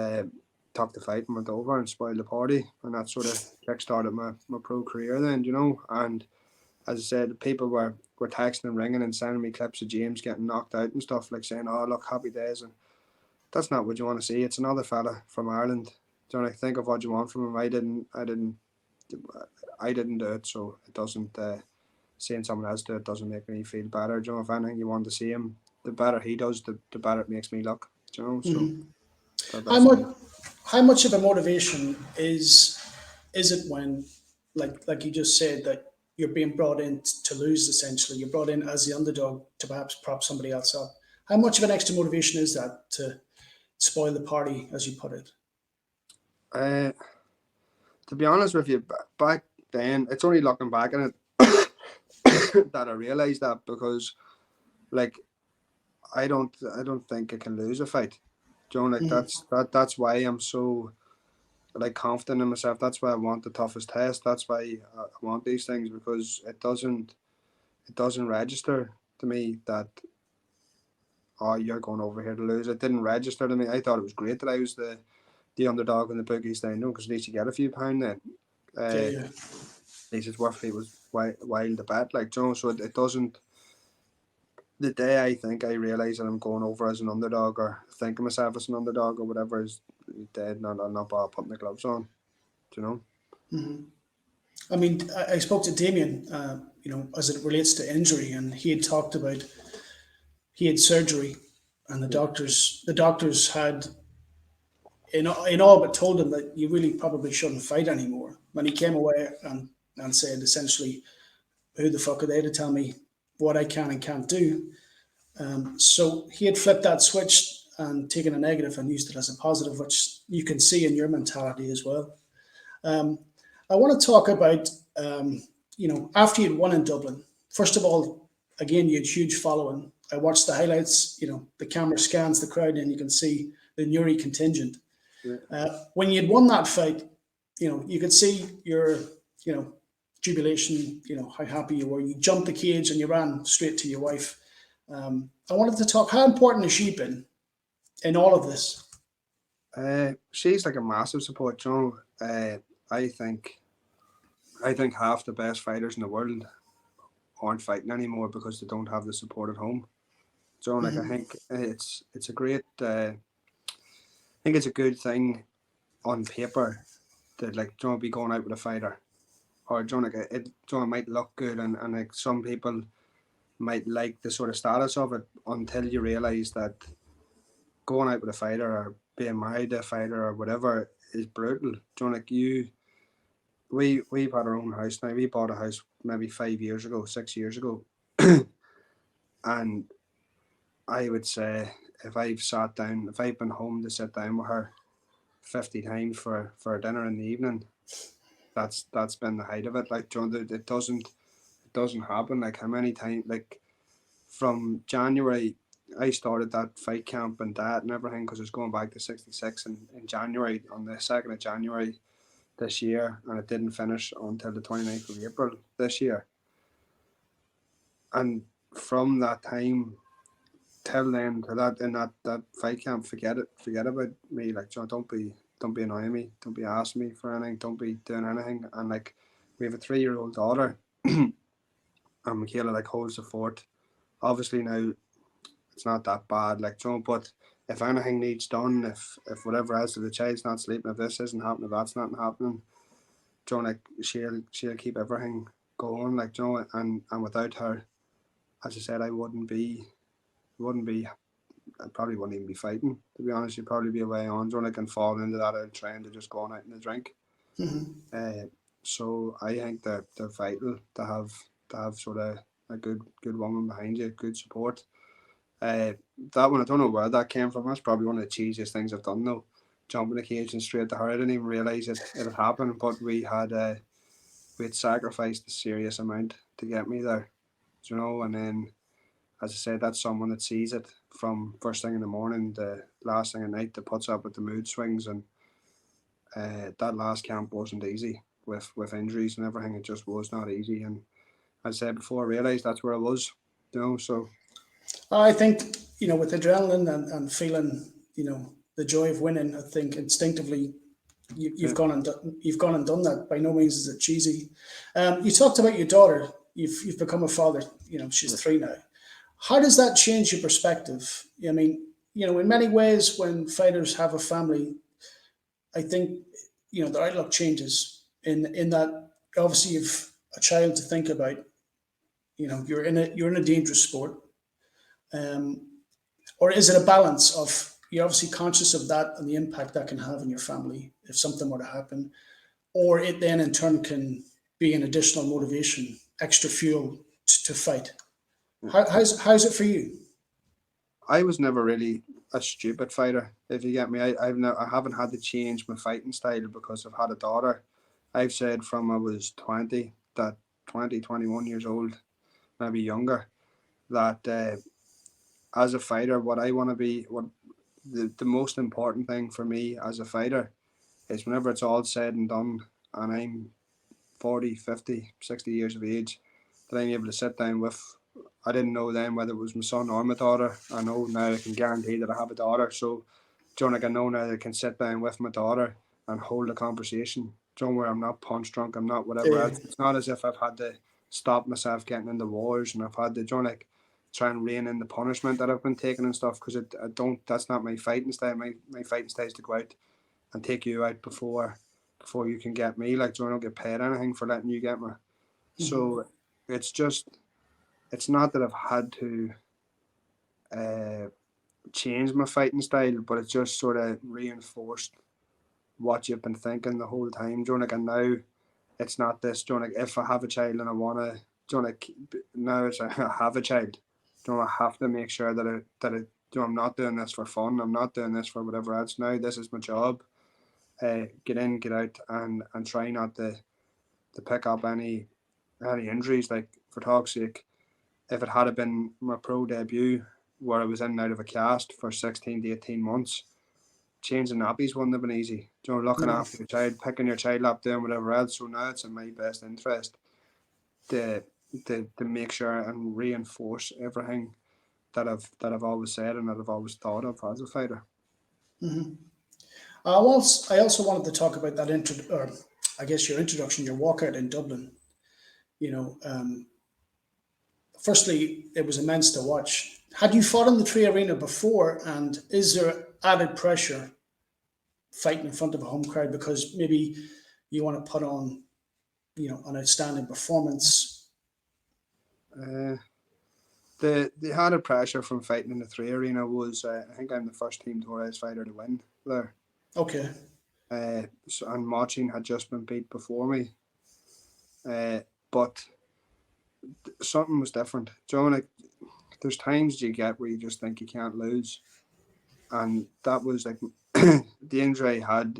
took the fight and went over and spoiled the party, and that sort of kick started my pro career. Then and as I said, people were texting and ringing and sending me clips of James getting knocked out and stuff, like saying, "Oh, look, happy days," and that's not what you want to see. It's another fella from Ireland. Think of what you want from him. I didn't do it, so it doesn't. Seeing someone else do it doesn't make me feel better. If anything, you want to see him, the better he does, the better it makes me look. So Mm-hmm. How that's much how much of a motivation is it when, like you just said, that you're being brought in to lose, essentially you're brought in as the underdog to perhaps prop somebody else up? How much of an extra motivation is that to spoil the party, as you put it? uh, to be honest with you, back then, it's only looking back on it that I realised that because, like, I don't think I can lose a fight. Like Mm-hmm. that's why I'm so like confident in myself. That's why I want the toughest test. That's why I want these things because it doesn't register to me that you're going over here to lose. It didn't register to me. I thought it was great that I was the underdog in the bookies. Then because at least you get a few pound then. Yeah, At yeah. least it's worth it. Was wild to bet like so it doesn't. The day I think I realise that I'm going over as an underdog or think of myself as an underdog or whatever is dead. Not bother putting the gloves on. Do you know? Mm-hmm. I mean, I spoke to Damien, as it relates to injury, and he had talked about he had surgery and the doctors had in all but told him that you really probably shouldn't fight anymore. When he came away and said essentially, who the fuck are they to tell me what I can and can't do? So he had flipped that switch and taken a negative and used it as a positive, which you can see in your mentality as well. Um, I want to talk about, after you'd won in Dublin, first of all, again, you had huge following. I watched the highlights, the camera scans the crowd and you can see the Newry contingent. Yeah. When you'd won that fight, you could see your, you know, jubilation, how happy you were. You jumped the cage and you ran straight to your wife. I wanted to talk, how important has she been in all of this? She's like a massive support, you know. I think half the best fighters in the world aren't fighting anymore because they don't have the support at home. So like I think it's a great I think it's a good thing on paper that like be going out with a fighter, or like it might look good and like some people might like the sort of status of it until you realise that going out with a fighter or being married to a fighter or whatever is brutal. Like we've had our own house now. We bought a house maybe 5 years ago, 6 years ago, and I would say if I've been home to sit down with her 50 times for a dinner in the evening, that's been the height of it. Like it doesn't happen. Like how many times, like from January I started that fight camp and that and everything because it's going back to 66 in January, on the 2nd of January this year, and it didn't finish until the 29th of April this year. And from that time till then, to that in that fight camp, forget about me. Like, don't be annoying me, don't be asking me for anything, don't be doing anything. And like we have a 3-year-old daughter and Michaela like holds the fort. Obviously now it's not that bad, like, but if anything needs done, if whatever else, if the child's not sleeping, if this isn't happening, if that's not happening, like she'll keep everything going, like, and without her, as I said, I probably wouldn't even be fighting, to be honest. You'd probably be away on, like, and fall into that old trend of just going out in the drink. So I think that they're vital to have sort of a good woman behind you, good support. That one, I don't know where that came from. That's probably one of the cheesiest things I've done though. Jumping the cage and straight to her. I didn't even realise it had happened, but we had sacrificed a serious amount to get me there. And then, as I said, that's someone that sees it from first thing in the morning to last thing at night, that puts up with the mood swings, and that last camp wasn't easy with injuries and everything. It just was not easy, and as I said before, I realised that's where I was. So I think, with adrenaline and feeling, the joy of winning, I think instinctively you've gone and done that. By no means is it cheesy. You talked about your daughter. You've become a father. She's 3 now. How does that change your perspective? I mean, in many ways, when fighters have a family, I think their outlook changes. In that, obviously, you've a child to think about. You're in a dangerous sport. Or is it a balance of, you're obviously conscious of that and the impact that can have on your family if something were to happen, or it then in turn can be an additional motivation, extra fuel to fight? How's it for you? I was never really a stupid fighter, if you get me. I haven't had to change my fighting style because I've had a daughter. I've said from I was 20, 21 years old, maybe younger, that as a fighter, what I want to be, what the most important thing for me as a fighter is, whenever it's all said and done and I'm 40, 50, 60 years of age, that I'm able to sit down with, I didn't know then whether it was my son or my daughter. I know now, I can guarantee that I have a daughter. So, like, I know now that I can sit down with my daughter and hold a conversation, where I'm not punch drunk, I'm not whatever else. It's not as if I've had to stop myself getting into wars and I've had to, like, try and rein in the punishment that I've been taking and stuff, because that's not my fighting style. My fighting style is to go out and take you out before you can get me. Like, I don't get paid anything for letting you get me. So it's not that I've had to changed my fighting style, but it just sort of reinforced what you've been thinking the whole time. Do you know, like, and now it's not this. Do you know, like, if I have a child and I wanna, do you know, like, now it's I have a child. Do you know, I have to make sure that you know, I'm not doing this for fun. I'm not doing this for whatever else. Now this is my job. Get in, get out, and try not to pick up any injuries. Like, for talk's sake, if it had been my pro debut where I was in and out of a cast for 16 to 18 months, changing nappies wouldn't have been easy. You know, looking No. after your child, picking your child up, doing whatever else. So now it's in my best interest to make sure and reinforce everything that I've always said and that I've always thought of as a fighter. Mm-hmm. I also wanted to talk about that or I guess your introduction, your walkout in Dublin. You know, firstly, it was immense to watch. Had you fought in the Tree Arena before, and is there added pressure fighting in front of a home crowd because maybe you want to put on, an outstanding performance? Uh, the added pressure from fighting in the Three Arena was I think I'm the first Team Torres fighter to win there. Okay. And Machin had just been beat before me. But something was different. Do you know, like, there's times you get where you just think you can't lose. And that was like the injury I had.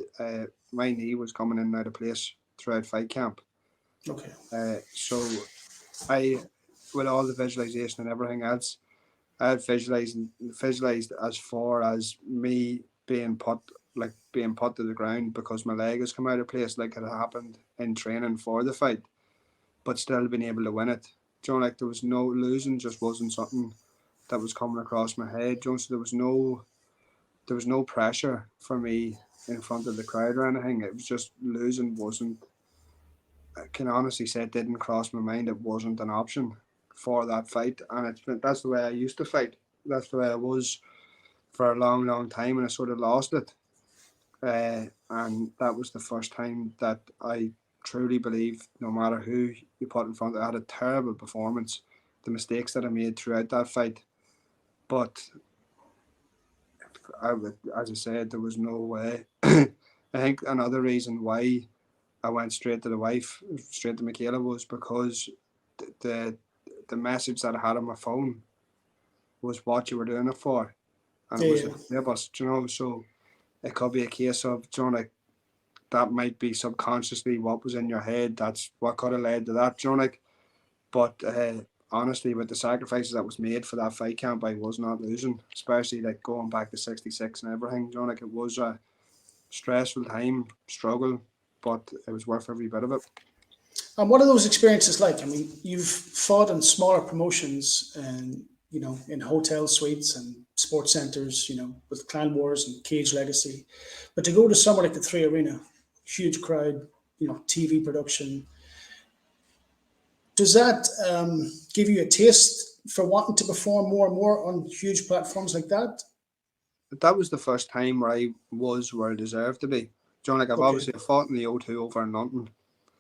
My knee was coming in and out of place throughout fight camp. Okay. So I, with all the visualization and everything else, I had visualized as far as me being put to the ground because my leg has come out of place, like it had happened in training for the fight, but still being able to win it. Do you know, like, there was no losing, just wasn't something that was coming across my head. Do you know, so there was no pressure for me in front of the crowd or anything. It was just losing wasn't. I can honestly say it didn't cross my mind. It wasn't an option for that fight, and that's the way I used to fight. That's the way I was for a long, long time, and I sort of lost it. And that was the first time that I truly believe, no matter who you put in front, I had a terrible performance. The mistakes that I made throughout that fight, but as I said, there was no way. I think another reason why I went straight to Michaela, was because the the message that I had on my phone was what you were doing it for, and it was Yeah. the three of us, you know. So it could be a case of, you know, like, that might be subconsciously what was in your head. That's what could have led to that, you know, like. But honestly, with the sacrifices that was made for that fight camp, I was not losing, especially like going back to 66 and everything. You know, like, it was a stressful time, struggle, but it was worth every bit of it. And what are those experiences like? I mean, you've fought in smaller promotions and, in hotel suites and sports centers, with Clan Wars and Cage Legacy. But to go to somewhere like the Three Arena, huge crowd, TV production, does that give you a taste for wanting to perform more and more on huge platforms like that? That was the first time where I was where I deserved to be. John, like, I've Okay. obviously fought in the O2 over in London.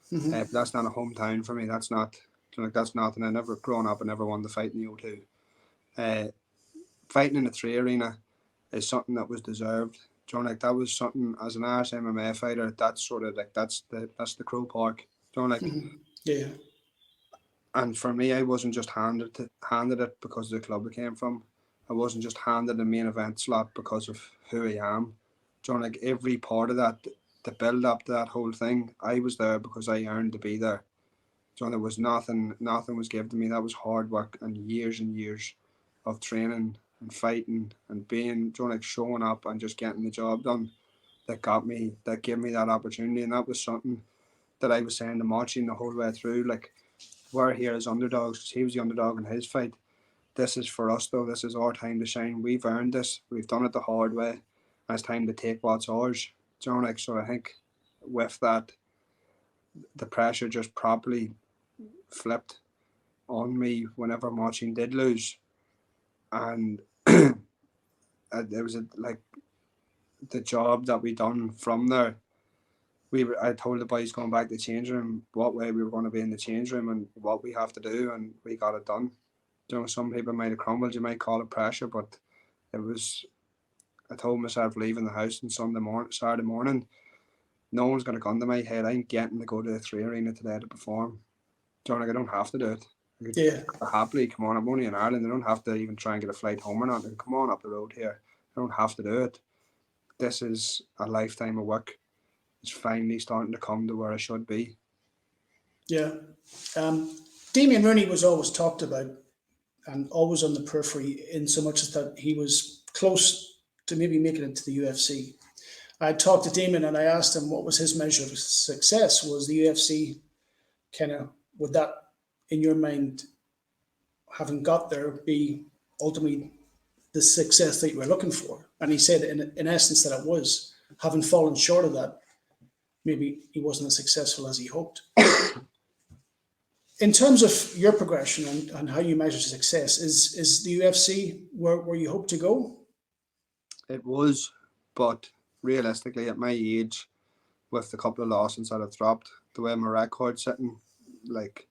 Hmm. But that's not a hometown for me. That's not, like, that's nothing. I never grown up. I never wanted to fight in the O2. Uh, Fighting in the Three Arena is something that was deserved. John, like, that was something as an Irish MMA fighter. That's sort of like that's the Crow Park. John, like, Hmm. Yeah. and for me, I wasn't just handed it because of the club I came from. I wasn't just handed the main event slot because of who I am. John, like, every part of that, the build up to that whole thing, I was there because I earned to be there. John, there was nothing was given to me. That was hard work and years of training and fighting and being, John, like, showing up and just getting the job done. That gave me that opportunity, and that was something that I was saying to Marcin the whole way through. Like, we're here as underdogs because he was the underdog in his fight. This is for us, though. This is our time to shine. We've earned this. We've done it the hard way. And it's time to take what's ours. John, like, so I think with that, the pressure just properly flipped on me whenever Marcin did lose. And it was like the job that we done from there. I told the boys going back to the change room what way we were going to be in the change room and what we have to do, and we got it done. You know, some people might have crumbled, you might call it pressure, but I told myself leaving the house on Saturday morning, no one's got a gun to my head. I'm getting to go to the 3 Arena today to perform. John, like, I don't have to do it. I could happily come on. I'm only in Ireland. I don't have to even try and get a flight home or not. I can come on up the road here. I don't have to do it. This is a lifetime of work. It's finally starting to come to where I should be. Yeah. Damien Rooney was always talked about and always on the periphery, in so much as that he was close to maybe making it to the UFC. I talked to Damien and I asked him what was his measure of success. Was the UFC kind of, would that, in your mind, having got there, be ultimately the success that you were looking for? And he said, in essence, that it was. Having fallen short of that, maybe he wasn't as successful as he hoped. In terms of your progression and how you measure success, is the UFC where you hope to go? It was, but realistically, at my age, with the couple of losses that I've dropped, the way my record's sitting, like,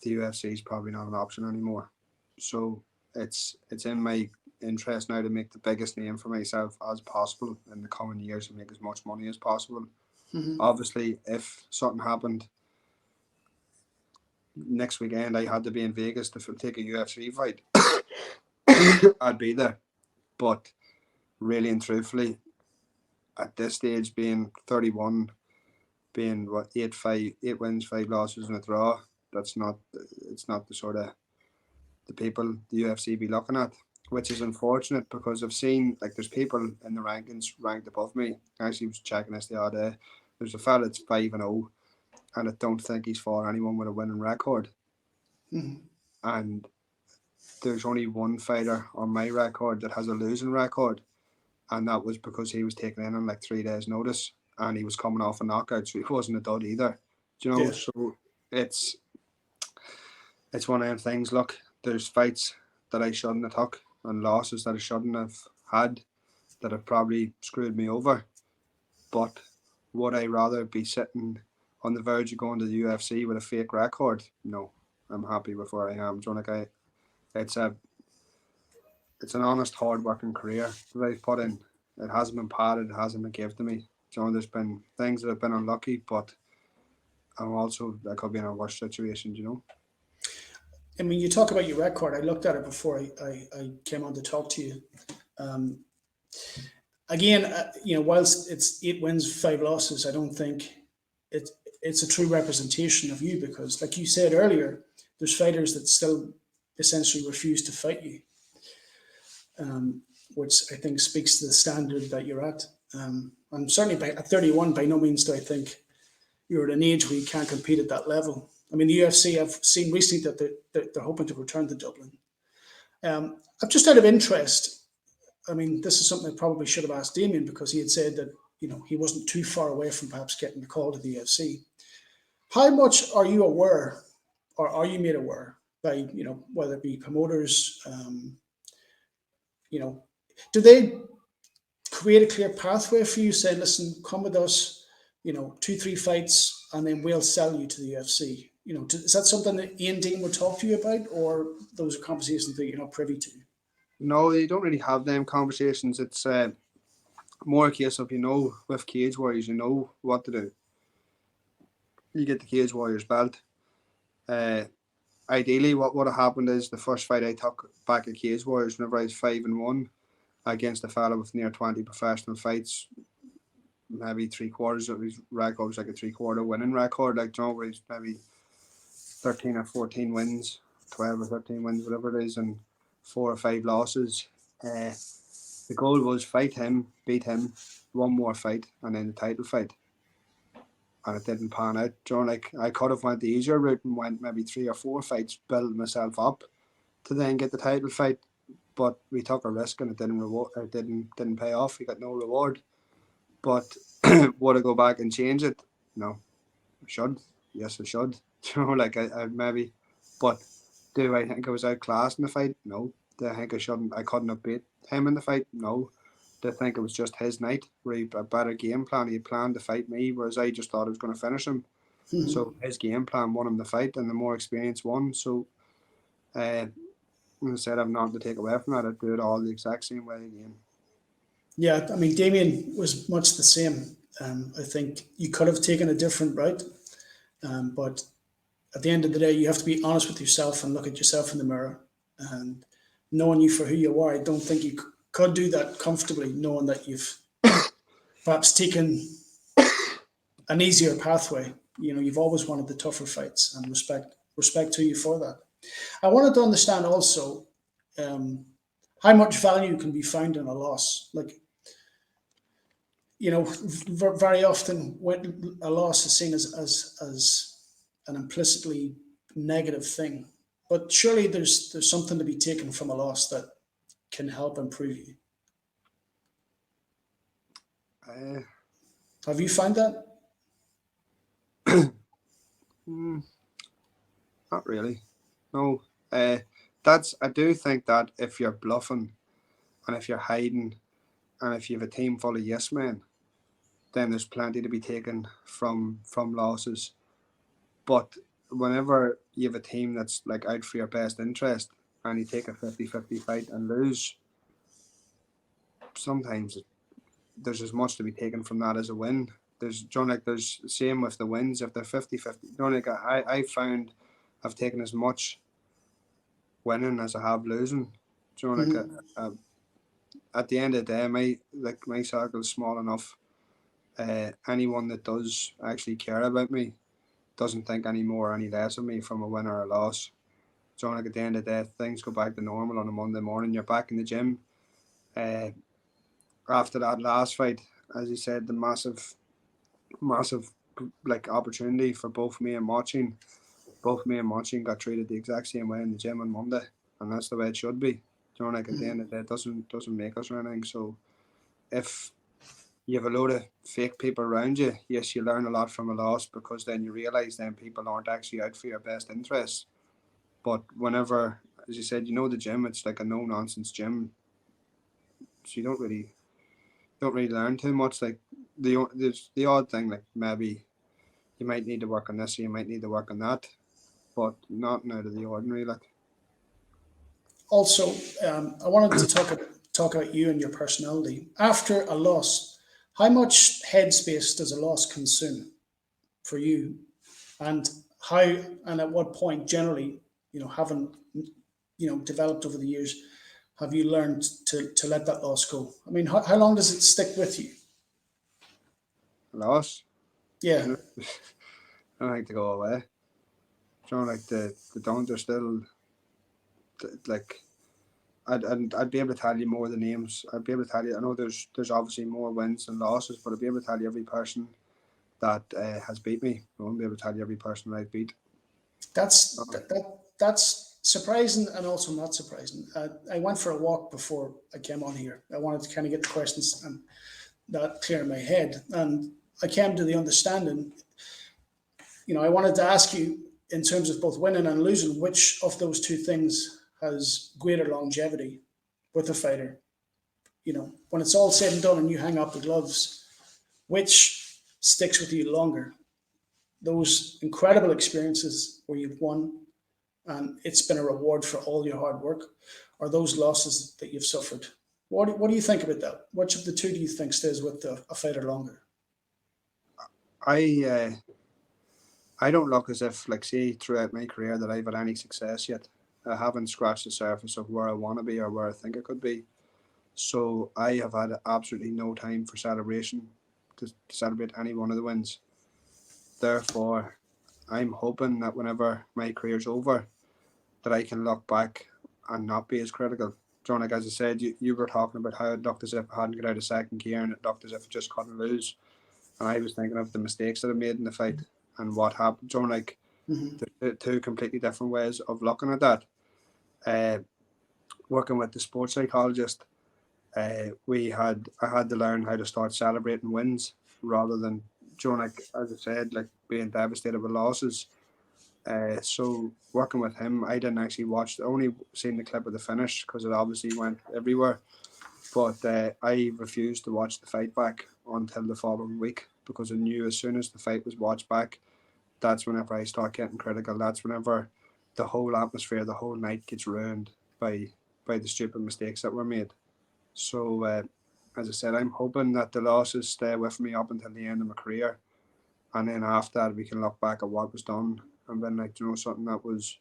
the UFC is probably not an option anymore. So it's in my interest now to make the biggest name for myself as possible in the coming years and make as much money as possible. Mm-hmm. Obviously, if something happened next weekend, I had to be in Vegas to take a UFC fight, I'd be there. But really and truthfully, at this stage, being 31, being what, 8 wins, 5 losses and a draw, it's not the sort of the people the UFC be looking at, which is unfortunate, because I've seen, like, there's people in the rankings ranked above me. I actually was checking this the other day. There's a fella that's 5-0, and I don't think he's fought anyone with a winning record. Mm-hmm. And there's only one fighter on my record that has a losing record, and that was because he was taken in on like 3 days' notice, and he was coming off a knockout, so he wasn't a dud either. Do you know? Yeah. So it's one of them things. Look, there's fights that I shouldn't have took and losses that I shouldn't have had that have probably screwed me over. But would I rather be sitting on the verge of going to the UFC with a fake record? No, I'm happy with where I am. Do you know, like, it's an honest, hard-working career that I've put in. It hasn't been padded, it hasn't been given to me. You know, there's been things that have been unlucky, but I'm also, I could be in a worse situation, you know. I mean, you talk about your record. I looked at it before I came on to talk to you. Um, Again, whilst it's 8 wins, 5 losses, I don't think it's a true representation of you, because, like you said earlier, there's fighters that still essentially refuse to fight you, which I think speaks to the standard that you're at. And certainly at 31, by no means do I think you're at an age where you can't compete at that level. I mean, the UFC, I've seen recently that they're hoping to return to Dublin. I've just out of interest, I mean, this is something I probably should have asked Damien, because he had said that, he wasn't too far away from perhaps getting the call to the UFC. How much are you aware, or are you made aware by, whether it be promoters, do they create a clear pathway for you, saying, listen, come with us, 2, 3 fights, and then we'll sell you to the UFC? Is that something that Ian Dean would talk to you about, or those are conversations that you're not privy to? No, you don't really have them conversations. It's more a case of, with Cage Warriors, you know what to do. You get the Cage Warriors belt. Ideally, what would have happened is the first fight I took back at Cage Warriors, whenever I was 5-1, against a fella with near 20 professional fights, maybe 3/4 of his record was like a 3/4 winning record, like, where he's maybe 13 or 14 wins, 12 or 13 wins, whatever it is, and 4 or 5 losses. The goal was fight him, beat him, one more fight, and then the title fight. And it didn't pan out. Like, I could have went the easier route and went maybe 3 or 4 fights, build myself up to then get the title fight. But we took a risk and it didn't pay off. We got no reward. But would I go back and change it? No. I should. Yes, I should. Like, I maybe. But do I think I was outclassed in the fight? No. Do I think I couldn't have beat him in the fight? No. Do I think it was just his night, where he had a better game plan? He had planned to fight me, whereas I just thought I was going to finish him. So his game plan won him the fight, and the more experience won. So instead of nothing to take away from that, I'd do it all the exact same way again. Yeah, I mean, Damien was much the same. I think you could have taken a different route, but at the end of the day, you have to be honest with yourself and look at yourself in the mirror. And knowing you for who you are, I don't think you could do that comfortably, knowing that you've perhaps taken an easier pathway. You know, you've always wanted the tougher fights, and respect to you for that. I wanted to understand also um, how much value can be found in a loss. Like, you know, very often when a loss is seen as an implicitly negative thing, but surely there's something to be taken from a loss that can help improve you. Uh, Have you found that? mm, Not really. No. I do think that if you're bluffing and if you're hiding and if you have a team full of yes men, then there's plenty to be taken from losses. But whenever you have a team that's like out for your best interest and you take a 50-50 fight and lose, sometimes there's as much to be taken from that as a win. There's John, like there's same with the wins. If they're 50-50, John, like I found I've taken as much winning as I have losing. John, like Mhm. at the end of the day, my circle is small enough. Anyone that does actually care about me doesn't think any more or any less of me from a win or a loss. So like at the end of the day, things go back to normal on a Monday morning. You're back in the gym. Uh, After that last fight, as you said, the massive like opportunity for both me and Machin. Both me and Machin got treated the exact same way in the gym on Monday, and that's the way it should be. You know, like at the end of the day, it doesn't make us or anything. So if you have a load of fake people around you, yes, you learn a lot from a loss because then you realise then people aren't actually out for your best interests. But whenever, as you said, the gym, it's like a no nonsense gym, so you don't really learn too much. Like there's the odd thing, like maybe you might need to work on this, or you might need to work on that, but nothing out of the ordinary. Like Also, I wanted to talk about you and your personality after a loss. How much headspace does a loss consume for you, and how and at what point generally, having developed over the years, have you learned to let that loss go? I mean, how long does it stick with you? loss, Yeah. you know, I don't like to go away. Like the downs are still like I'd be able to tell you more of the names. I'd be able to tell you. I know there's obviously more wins than losses, but I'd be able to tell you every person that has beat me. I won't be able to tell you every person that I've beat. That's surprising and also not surprising. I went for a walk before I came on here. I wanted to kind of get the questions and that clear in my head, and I came to the understanding. I wanted to ask you in terms of both winning and losing, which of those two things has greater longevity with a fighter? When it's all said and done and you hang up the gloves, which sticks with you longer? Those incredible experiences where you've won and it's been a reward for all your hard work, or those losses that you've suffered? What do you think about that? Which of the two do you think stays with a fighter longer? I I don't look as if like see throughout my career that I've had any success yet. I haven't scratched the surface of where I want to be or where I think I could be. So I have had absolutely no time for celebration to celebrate any one of the wins. Therefore, I'm hoping that whenever my career's over, that I can look back and not be as critical. John, like as I said, you were talking about how it looked as if I hadn't got out of second gear and it looked as if I just couldn't lose. And I was thinking of the mistakes that I made in the fight and what happened. John, like Mm-hmm. two completely different ways of looking at that. Uh, Working with the sports psychologist, I had to learn how to start celebrating wins rather than John, like as I said, like being devastated with losses. So working with him, I didn't actually watch. I only seen the clip of the finish because it obviously went everywhere. But I refused to watch the fight back until the following week because I knew as soon as the fight was watched back, that's whenever I start getting critical. That's whenever the whole atmosphere, the whole night gets ruined. by the stupid mistakes that were made. So as I said, I'm hoping that the losses stay with me up until the end of my career, and then after that we can look back at what was done and been like, something that was,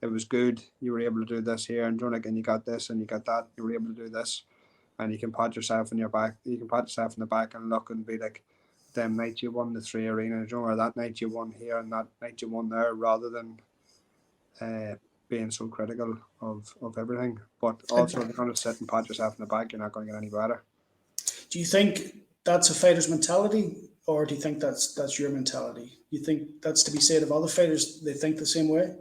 it was good. You were able to do this here, and and you got this and you got that. You were able to do this, and you can pat yourself in your back. You can pat yourself in the back and look and be like, them night you won the 3 Arena, or that night you won here and that night you won there, rather than being so critical of everything. But also, if you're going to sit and pat yourself in the back, you're not going to get any better. Do you think that's a fighter's mentality, or do you think that's your mentality? You think that's to be said of other fighters? They think the same way.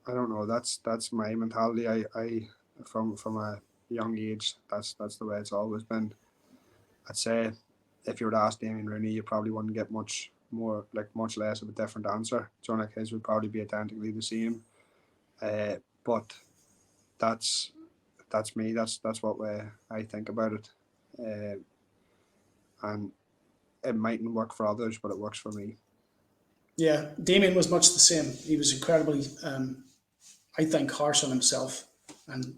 I don't know. That's my mentality. I from a young age, that's the way it's always been. I'd say if you were to ask Damien Rooney, you probably wouldn't get much less of a different answer. Like his would probably be identically the same. But that's me. That's what way I think about it. And it mightn't work for others, but it works for me. Yeah, Damien was much the same. He was incredibly, I think, harsh on himself. And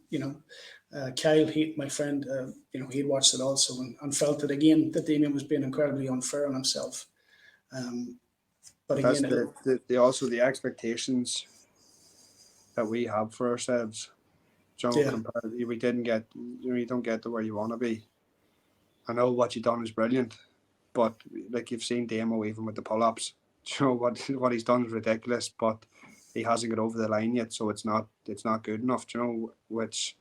Kyle, my friend, he'd watched it also and felt it again that Damien was being incredibly unfair on himself. But that's again, the expectations that we have for ourselves. We didn't get, you don't get to where you want to be. I know what you've done is brilliant, but like you've seen Damo even with the pull-ups, what he's done is ridiculous, but he hasn't got over the line yet, so it's not good enough. Which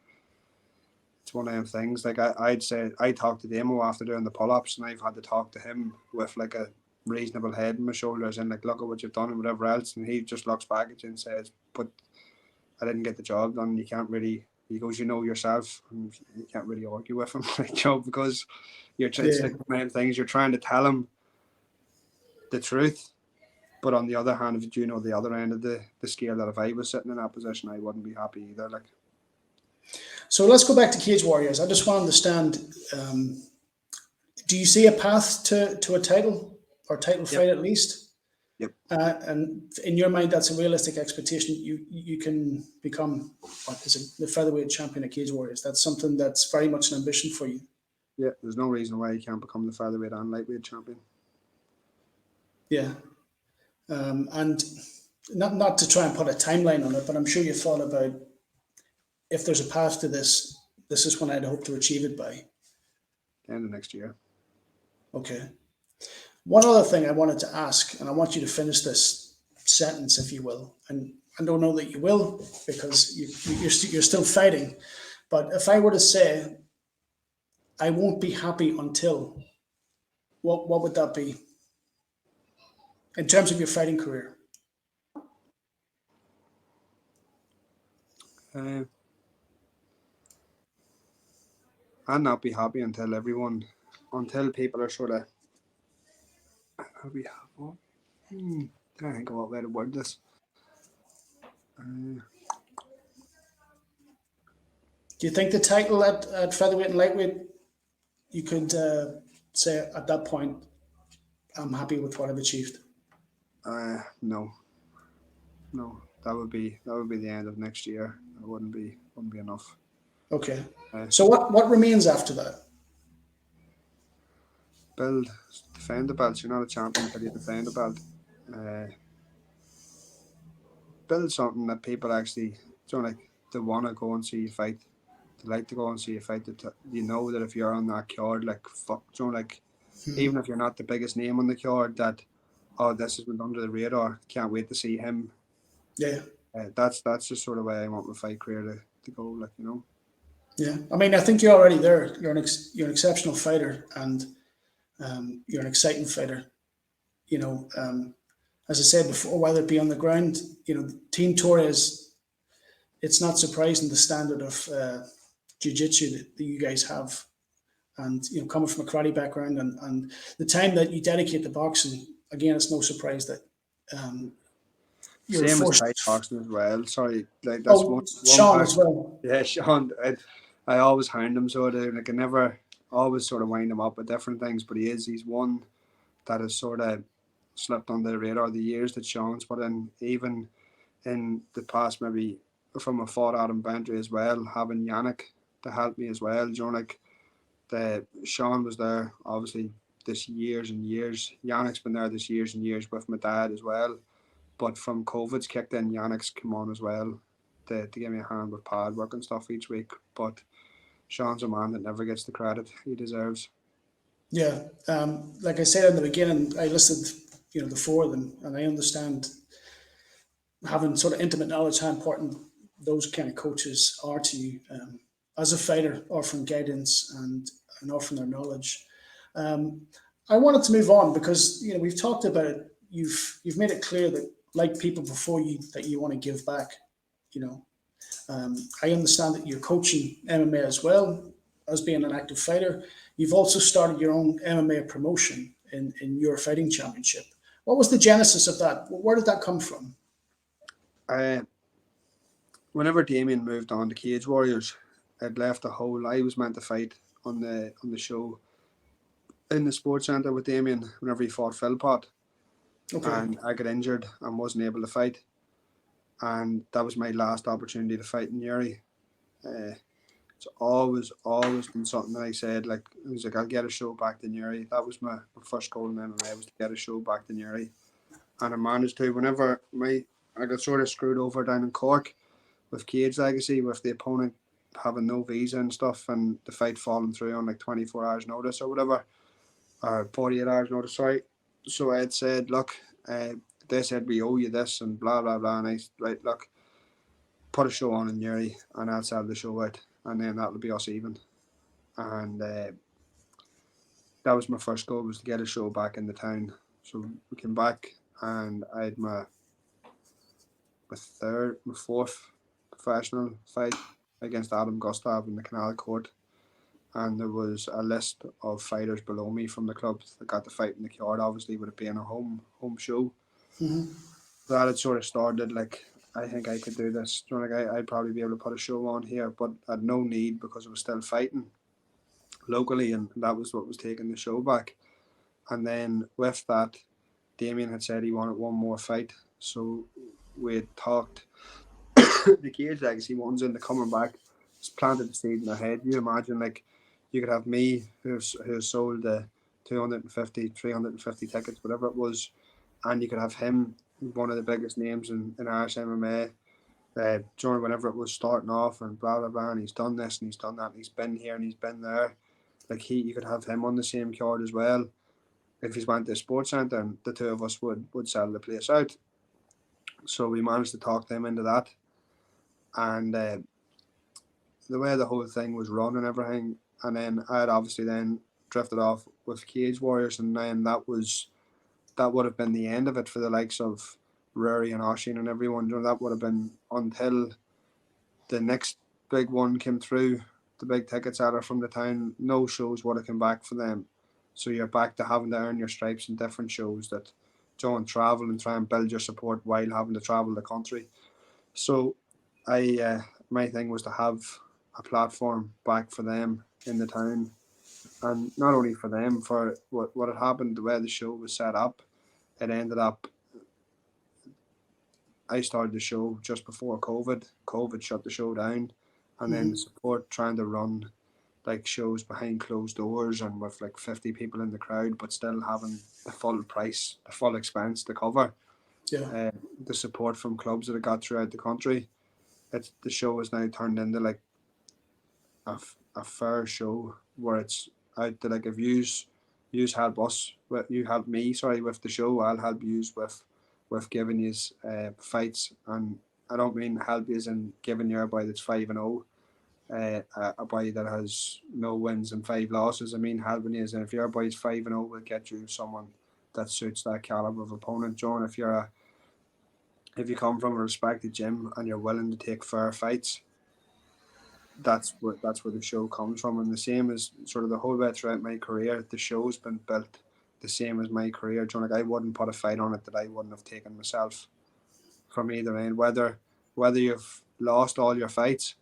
it's one of them things. Like I'd say, I talked to Damo after doing the pull-ups, and I've had to talk to him with like a reasonable head on my shoulders and like, look at what you've done and whatever else, and he just looks back at you and says, but I didn't get the job done. You can't really. He goes, yourself, and you can't really argue with him, because it's like one of them things. You're trying to tell him the truth, but on the other hand, if you know the other end of the scale, that if I was sitting in that position, I wouldn't be happy either. Like, so let's go back to Cage Warriors. I just want to understand. Do you see a path to a title or title fight at least? Yep. And in your mind, that's a realistic expectation. You can become the featherweight champion of Cage Warriors. That's something that's very much an ambition for you. Yeah, there's no reason why you can't become the featherweight and lightweight champion. Yeah, and not to try and put a timeline on it, but I'm sure you thought about if there's a path to this. This is when I'd hope to achieve it by. End of next year. Okay. One other thing I wanted to ask, and I want you to finish this sentence, if you will. And I don't know that you will because you're still fighting. But if I were to say, I won't be happy until, what would that be in terms of your fighting career? I'd not be happy until people are sort of. Can I think of what way to word this? Do you think the title at featherweight and lightweight, you could say at that point, I'm happy with what I've achieved? No. That would be the end of next year. It wouldn't be enough. Okay. So what remains after that? Defend the belt. You're not a champion until you defend the belt. Build something that people actually they want to go and see you fight. They like to go and see you fight. You know that if you're on that card, like fuck, even if you're not the biggest name on the card, that this has been under the radar. Can't wait to see him. Yeah. That's the sort of way I want my fight career to go. Yeah, I mean, I think you're already there. You're an exceptional fighter, and you're an exciting fighter. As I said before, whether it be on the ground, Team Torres, it's not surprising the standard of jiu-jitsu that you guys have. And, coming from a karate background and the time that you dedicate to boxing, again, it's no surprise that you're same forced. as Ty boxing as well. Sorry, that's one Sean part. as well. Yeah, Sean. I always hound him sort of. I never always sort of wind him up with different things, but he's one that has sort of slipped under the radar the years that Sean's put in, even in the past maybe from a fought Adam Bentry as well, having Yannick to help me as well. You know, like Sean was there obviously this years and years. Yannick's been there this years and years with my dad as well. But from COVID's kicked in, Yannick's come on as well to give me a hand with pad work and stuff each week. But Sean's a man that never gets the credit he deserves. Yeah, like I said in the beginning, I listed, the four of them, and I understand having sort of intimate knowledge how important those kind of coaches are to you as a fighter, offering guidance and offering their knowledge. Um, I wanted to move on because we've talked about it. You've made it clear that, like people before you, that you want to give back. You know, I understand that you're coaching MMA as well as being an active fighter. You've also started your own MMA promotion in your fighting championship. What was the genesis of that? Where did that come from? Uh, Whenever Damien moved on to Cage Warriors, I'd left a hole. I was meant to fight on the show in the sports centre with Damien whenever he fought Philpott, Okay. and I got injured and wasn't able to fight, and that was my last opportunity to fight in Uri. Uh, it's always been something that I said, like, I was like, I'll get a show back to Uri. That was my first goal in MMA, was to get a show back to Uri, and I managed to. Whenever I got sort of screwed over down in Cork with Cage Legacy, with the opponent having no visa and stuff, and the fight falling through on like 24 hours notice or whatever, or 48 hours notice, sorry. So I had said, look, they said we owe you this and blah blah blah, and I right, look, put a show on in Uri and I'll sell the show out, and then that'll be us even. And that was my first goal, was to get a show back in the town. So we came back, and I had my fourth professional fight against Adam Gustav in the Canal Court, and there was a list of fighters below me from the club that got to fight in the card. Obviously, with it being a home show, that had sort of started, like, I think I could do this. You know, like, I'd probably be able to put a show on here, but I had no need because I was still fighting locally, and that was what was taking the show back. And then with that, Damien had said he wanted one more fight, so we had talked. The Cage Legacy ones into coming back, just planted the seed in their head. You imagine, like, you could have me who's sold 250, 350 tickets, whatever it was, and you could have him, one of the biggest names in Irish MMA, during whenever it was starting off, and blah blah blah, and he's done this and he's done that, and he's been here and he's been there. Like, you could have him on the same card as well. If he's went to a sports centre, and the two of us would sell the place out. So we managed to talk them into that, and the way the whole thing was run and everything, and then I had obviously then drifted off with Cage Warriors, and then that would have been the end of it for the likes of Rory and Oshin and everyone. You know, that would have been until the next big one came through, the big ticket seller from the town. No shows would have come back for them, so you're back to having to earn your stripes in different shows that don't travel and try and build your support while having to travel the country. So my thing was to have a platform back for them in the town, and not only for them, for what had happened, the way the show was set up. It ended up, I started the show just before COVID shut the show down, and then the support trying to run like shows behind closed doors and with like 50 people in the crowd, but still having the full expense to cover. Yeah. The support from clubs that it got throughout the country. The show has now turned into like a fair show where it's out to, like, if yous help us, you help me, sorry, with the show, I'll help yous with giving yous fights. And I don't mean help yous in giving you a boy that's 5-0, a boy that has no wins and 5 losses. I mean helping yous, and if your boy's 5-0, we'll get you someone that suits that caliber of opponent. John, if you come from a respected gym and you're willing to take fair fights, that's where the show comes from. And the same as sort of the whole way throughout my career, the show's been built the same as my career. John, like, I wouldn't put a fight on it that I wouldn't have taken myself from either end. Whether you've lost all your fights,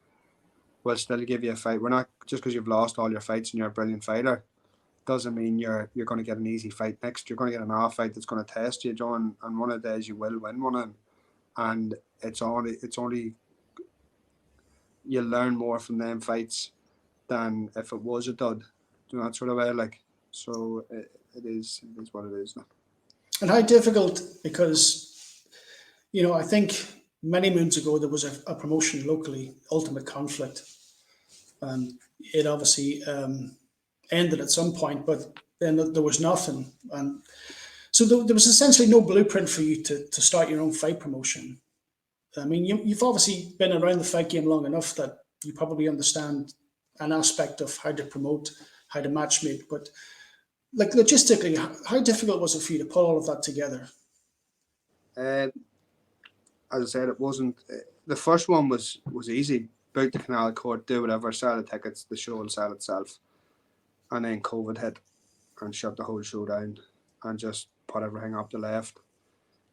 we'll still give you a fight. We're not, just because you've lost all your fights and you're a brilliant fighter, doesn't mean you're going to get an easy fight next. You're going to get an off fight that's going to test you, John, and one of the days you will win one. And it's only you learn more from them fights than if it was a dud. You know, that sort of way. Like, so it is what it is now. And how difficult, because, I think many moons ago there was a promotion locally, Ultimate Conflict, and it obviously ended at some point, but then there was nothing. And so there was essentially no blueprint for you to start your own fight promotion. I mean, you've obviously been around the fight game long enough that you probably understand an aspect of how to promote, how to matchmake. But like logistically, how difficult was it for you to pull all of that together? Uh, as I said, it wasn't. The first one was easy. Book the canal court, do whatever, sell the tickets, the show will sell itself. And then COVID hit and shut the whole show down and just put everything up the left.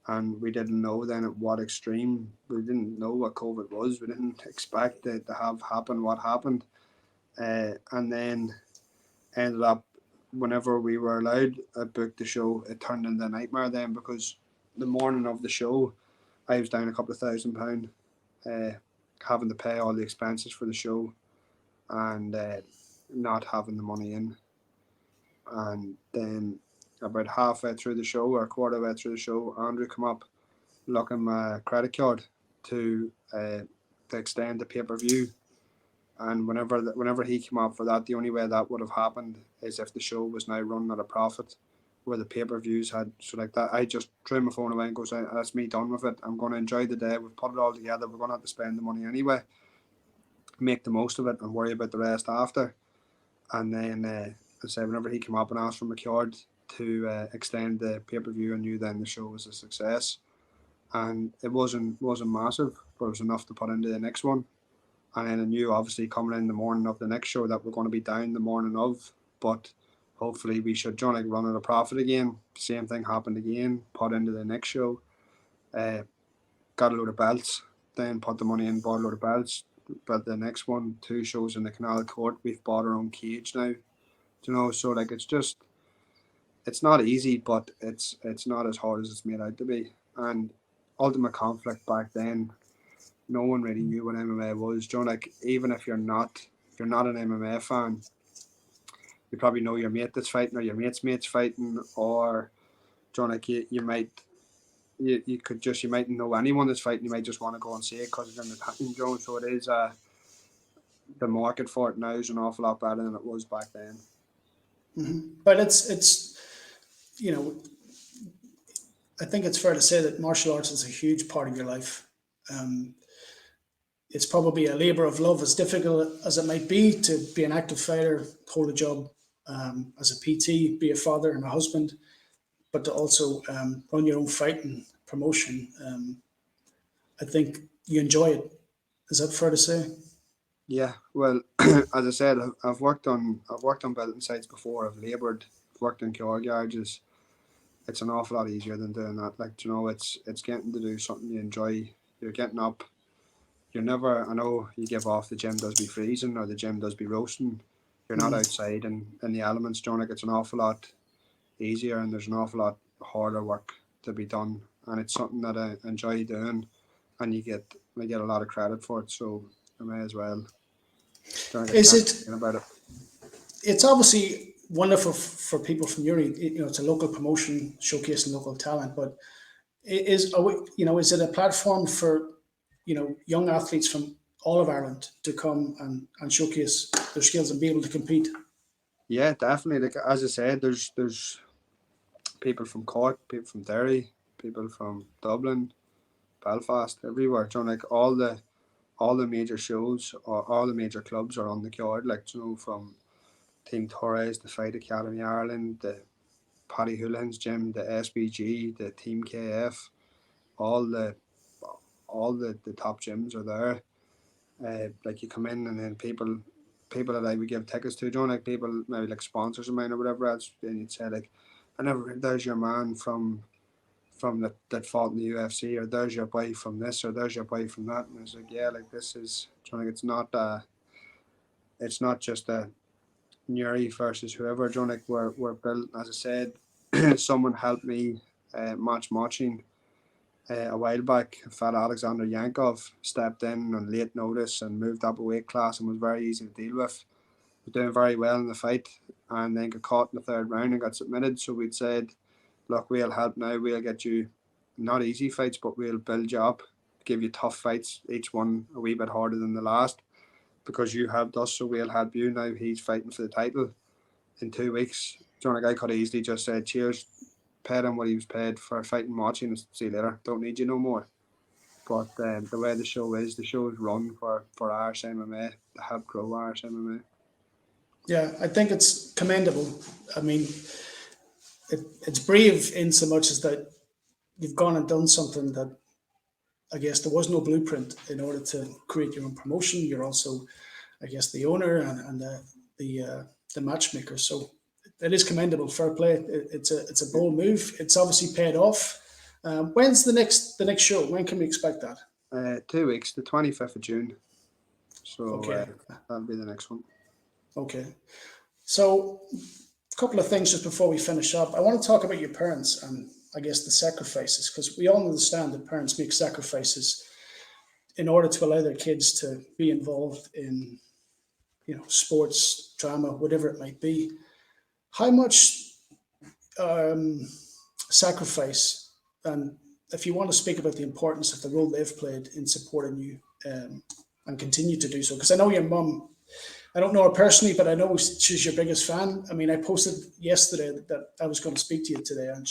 And we didn't know then at what extreme. We didn't know what COVID was. We didn't expect it to have happened what happened. And then ended up, whenever we were allowed to book the show, it turned into a nightmare then, because the morning of the show, I was down a couple of £1,000, having to pay all the expenses for the show and not having the money in. And then about halfway through the show, or a quarter way through the show, Andrew come up looking my credit card to extend the pay-per-view. And whenever he came up for that, the only way that would have happened is if the show was now running at a profit, where the pay-per-views had. So like that, I just threw my phone away and goes, that's me done with it. I'm going to enjoy the day. We've put it all together. We're going to have to spend the money anyway. Make the most of it and worry about the rest after. And then, I say, whenever he came up and asked for McCord to extend the pay-per-view, I knew then the show was a success. And it wasn't massive, but it was enough to put into the next one. And then I knew, obviously, coming in the morning of the next show, that we're going to be down the morning of, but hopefully we should run at a profit again. Same thing happened again, put into the next show, got a load of belts, then put the money in, bought a load of belts. But the next one, 2 shows in the Canal Court, we've bought our own cage now. So like it's not easy, but it's not as hard as it's made out to be. And Ultimate Conflict back then, no one really knew what MMA was. Like, even if you're not an MMA fan, you probably know your mate that's fighting, or your mate's fighting, or like you might know anyone that's fighting. You might just want to go and see it because it's in the time. So it is the market for it now is an awful lot better than it was back then. Mm-hmm. But it's I think it's fair to say that martial arts is a huge part of your life. It's probably a labor of love, as difficult as it might be to be an active fighter, hold a job as a PT, be a father and a husband, but to also run your own fighting promotion. I think you enjoy it. Is that fair to say? Yeah, well, as I said, I've worked on building sites before. I've laboured, worked in car garages. It's an awful lot easier than doing that. Like, it's getting to do something you enjoy. You're getting up. You're never. I know you give off, the gym does be freezing or the gym does be roasting. You're not outside in the elements. Like, it's an awful lot easier, and there's an awful lot harder work to be done. And it's something that I enjoy doing, and I get a lot of credit for it. So I may as well. Is it? About it. It's obviously wonderful for people from Uri. It's a local promotion showcasing local talent, but is it a platform for young athletes from all of Ireland to come and showcase their skills and be able to compete? Yeah, definitely. Like, as I said, there's people from Cork, people from Derry, people from Dublin, Belfast, everywhere. Like, all the major shows or all the major clubs are on the card. Like, from Team Torres, the Fight Academy Ireland, the Paddy Houlihan's gym, the SBG, the Team KF, all the top gyms are there. Like, you come in, and then people that I would give tickets to, like people maybe like sponsors of mine or whatever else, and you'd say like, I never, there's your man from that fought in the UFC, or there's your boy from this, or there's your boy from that, and it's like, yeah, like, this is like, it's not just a Newry versus whoever. Like, we're built, as I said, someone helped me matching a while back, a fella Alexander Yankov stepped in on late notice and moved up a weight class and was very easy to deal with. Was doing very well in the fight, and then got caught in the third round and got submitted. So we'd said, look, we'll help now. We'll get you not easy fights, but we'll build you up, give you tough fights, each one a wee bit harder than the last, because you helped us, so we'll help you. Now he's fighting for the title in 2 weeks. John, a guy could have easily just said, cheers, paid him what he was paid for fighting watching, and see you later, don't need you no more. But the way the show is run for Irish MMA, to help grow Irish MMA. Yeah, I think it's commendable. I mean, it's brave in so much as that you've gone and done something that I guess there was no blueprint in order to create your own promotion. You're also, I guess, the owner and the matchmaker. So it is commendable. Fair play. It's a bold move. It's obviously paid off. When's the next show? When can we expect that? 2 weeks, the 25th of June. So Okay. that'll be the next one. Okay. So a couple of things just before we finish up. I want to talk about your parents and I guess the sacrifices, because we all understand that parents make sacrifices in order to allow their kids to be involved in, sports, drama, whatever it might be. How much sacrifice, and if you want to speak about the importance of the role they've played in supporting you and continue to do so, because I know your mum, I don't know her personally, but I know she's your biggest fan. I mean, I posted yesterday that I was going to speak to you today, and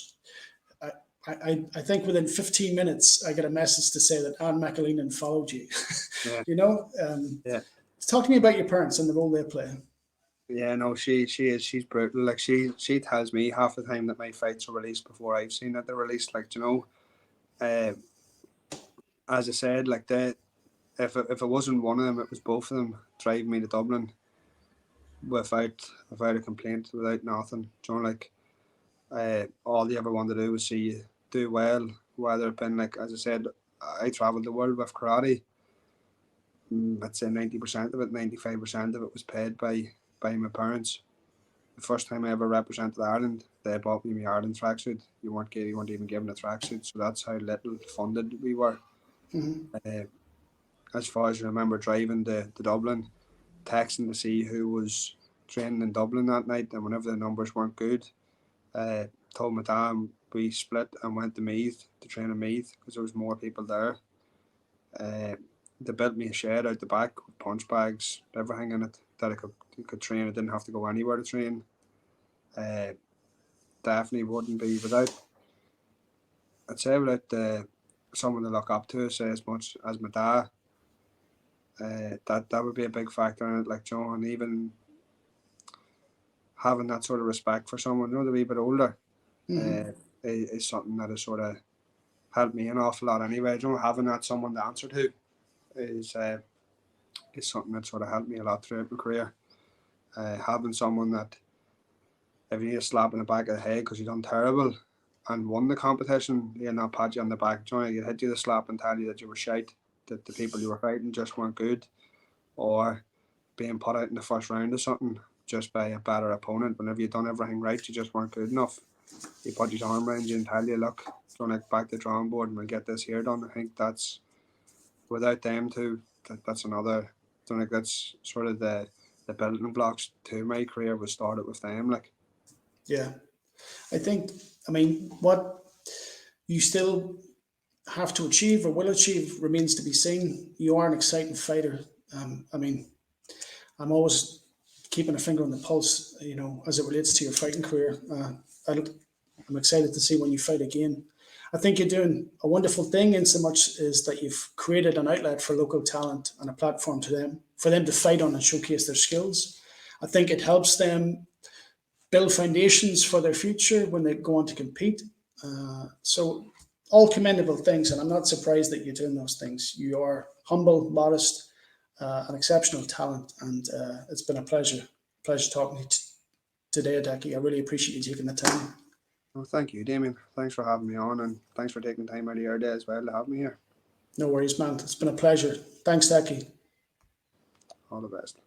I think within 15 minutes, I got a message to say that Anne McAleenan followed you. Yeah. Yeah. Talk to me about your parents and the role they play. Yeah, no, she's brutal. Like she tells me half the time that my fights are released before I've seen that they're released. Like, as I said, like if it wasn't one of them, it was both of them driving me to Dublin without a complaint, without nothing. All they ever wanted to do was see you do well. Whether it been, like, as I said, I travelled the world with karate. I'd say 90% of it, 95% of it was paid by my parents. The first time I ever represented Ireland, they bought me my Ireland tracksuit. You weren't even given a tracksuit, so that's how little funded we were. Mm-hmm. As far as I remember, driving to Dublin, texting to see who was training in Dublin that night, and whenever the numbers weren't good, told my dad we split and went to Meath to train in Meath because there was more people there. They built me a shed out the back with punch bags, everything in it that I could train. I didn't have to go anywhere to train. Definitely wouldn't be without. I'd say without someone to look up to, say as much as my dad. That would be a big factor in it. Like, and even having that sort of respect for someone, they're a wee bit older, is something that has sort of helped me an awful lot anyway. Having that someone to answer to is something that sort of helped me a lot throughout my career. Having someone that, if you need a slap in the back of the head because you've done terrible and won the competition, he'll not pat you on the back. He'll hit you the slap and tell you that you were shite, that the people you were fighting just weren't good, or being put out in the first round or something just by a better opponent. Whenever you've done everything right, you just weren't good enough. He put his arm around you and tell you, look, back to the drawing board and we'll get this here done. I think that's, without them two, that's another, that's sort of the building blocks to my career was started with them. Like, yeah, I mean, what you still have to achieve or will achieve remains to be seen. You are an exciting fighter. I mean, I'm always keeping a finger on the pulse, as it relates to your fighting career. I'm excited to see when you fight again. I think you're doing a wonderful thing in so much as that you've created an outlet for local talent and a platform for them to fight on and showcase their skills. I think it helps them build foundations for their future when they go on to compete. So all commendable things, and I'm not surprised that you're doing those things. You are humble, modest, an exceptional talent, and it's been a pleasure talking to you today, Decky. I really appreciate you taking the time. Well, thank you, Damien. Thanks for having me on, and thanks for taking time out of your day as well to have me here. No worries, man. It's been a pleasure. Thanks, Decky. All the best.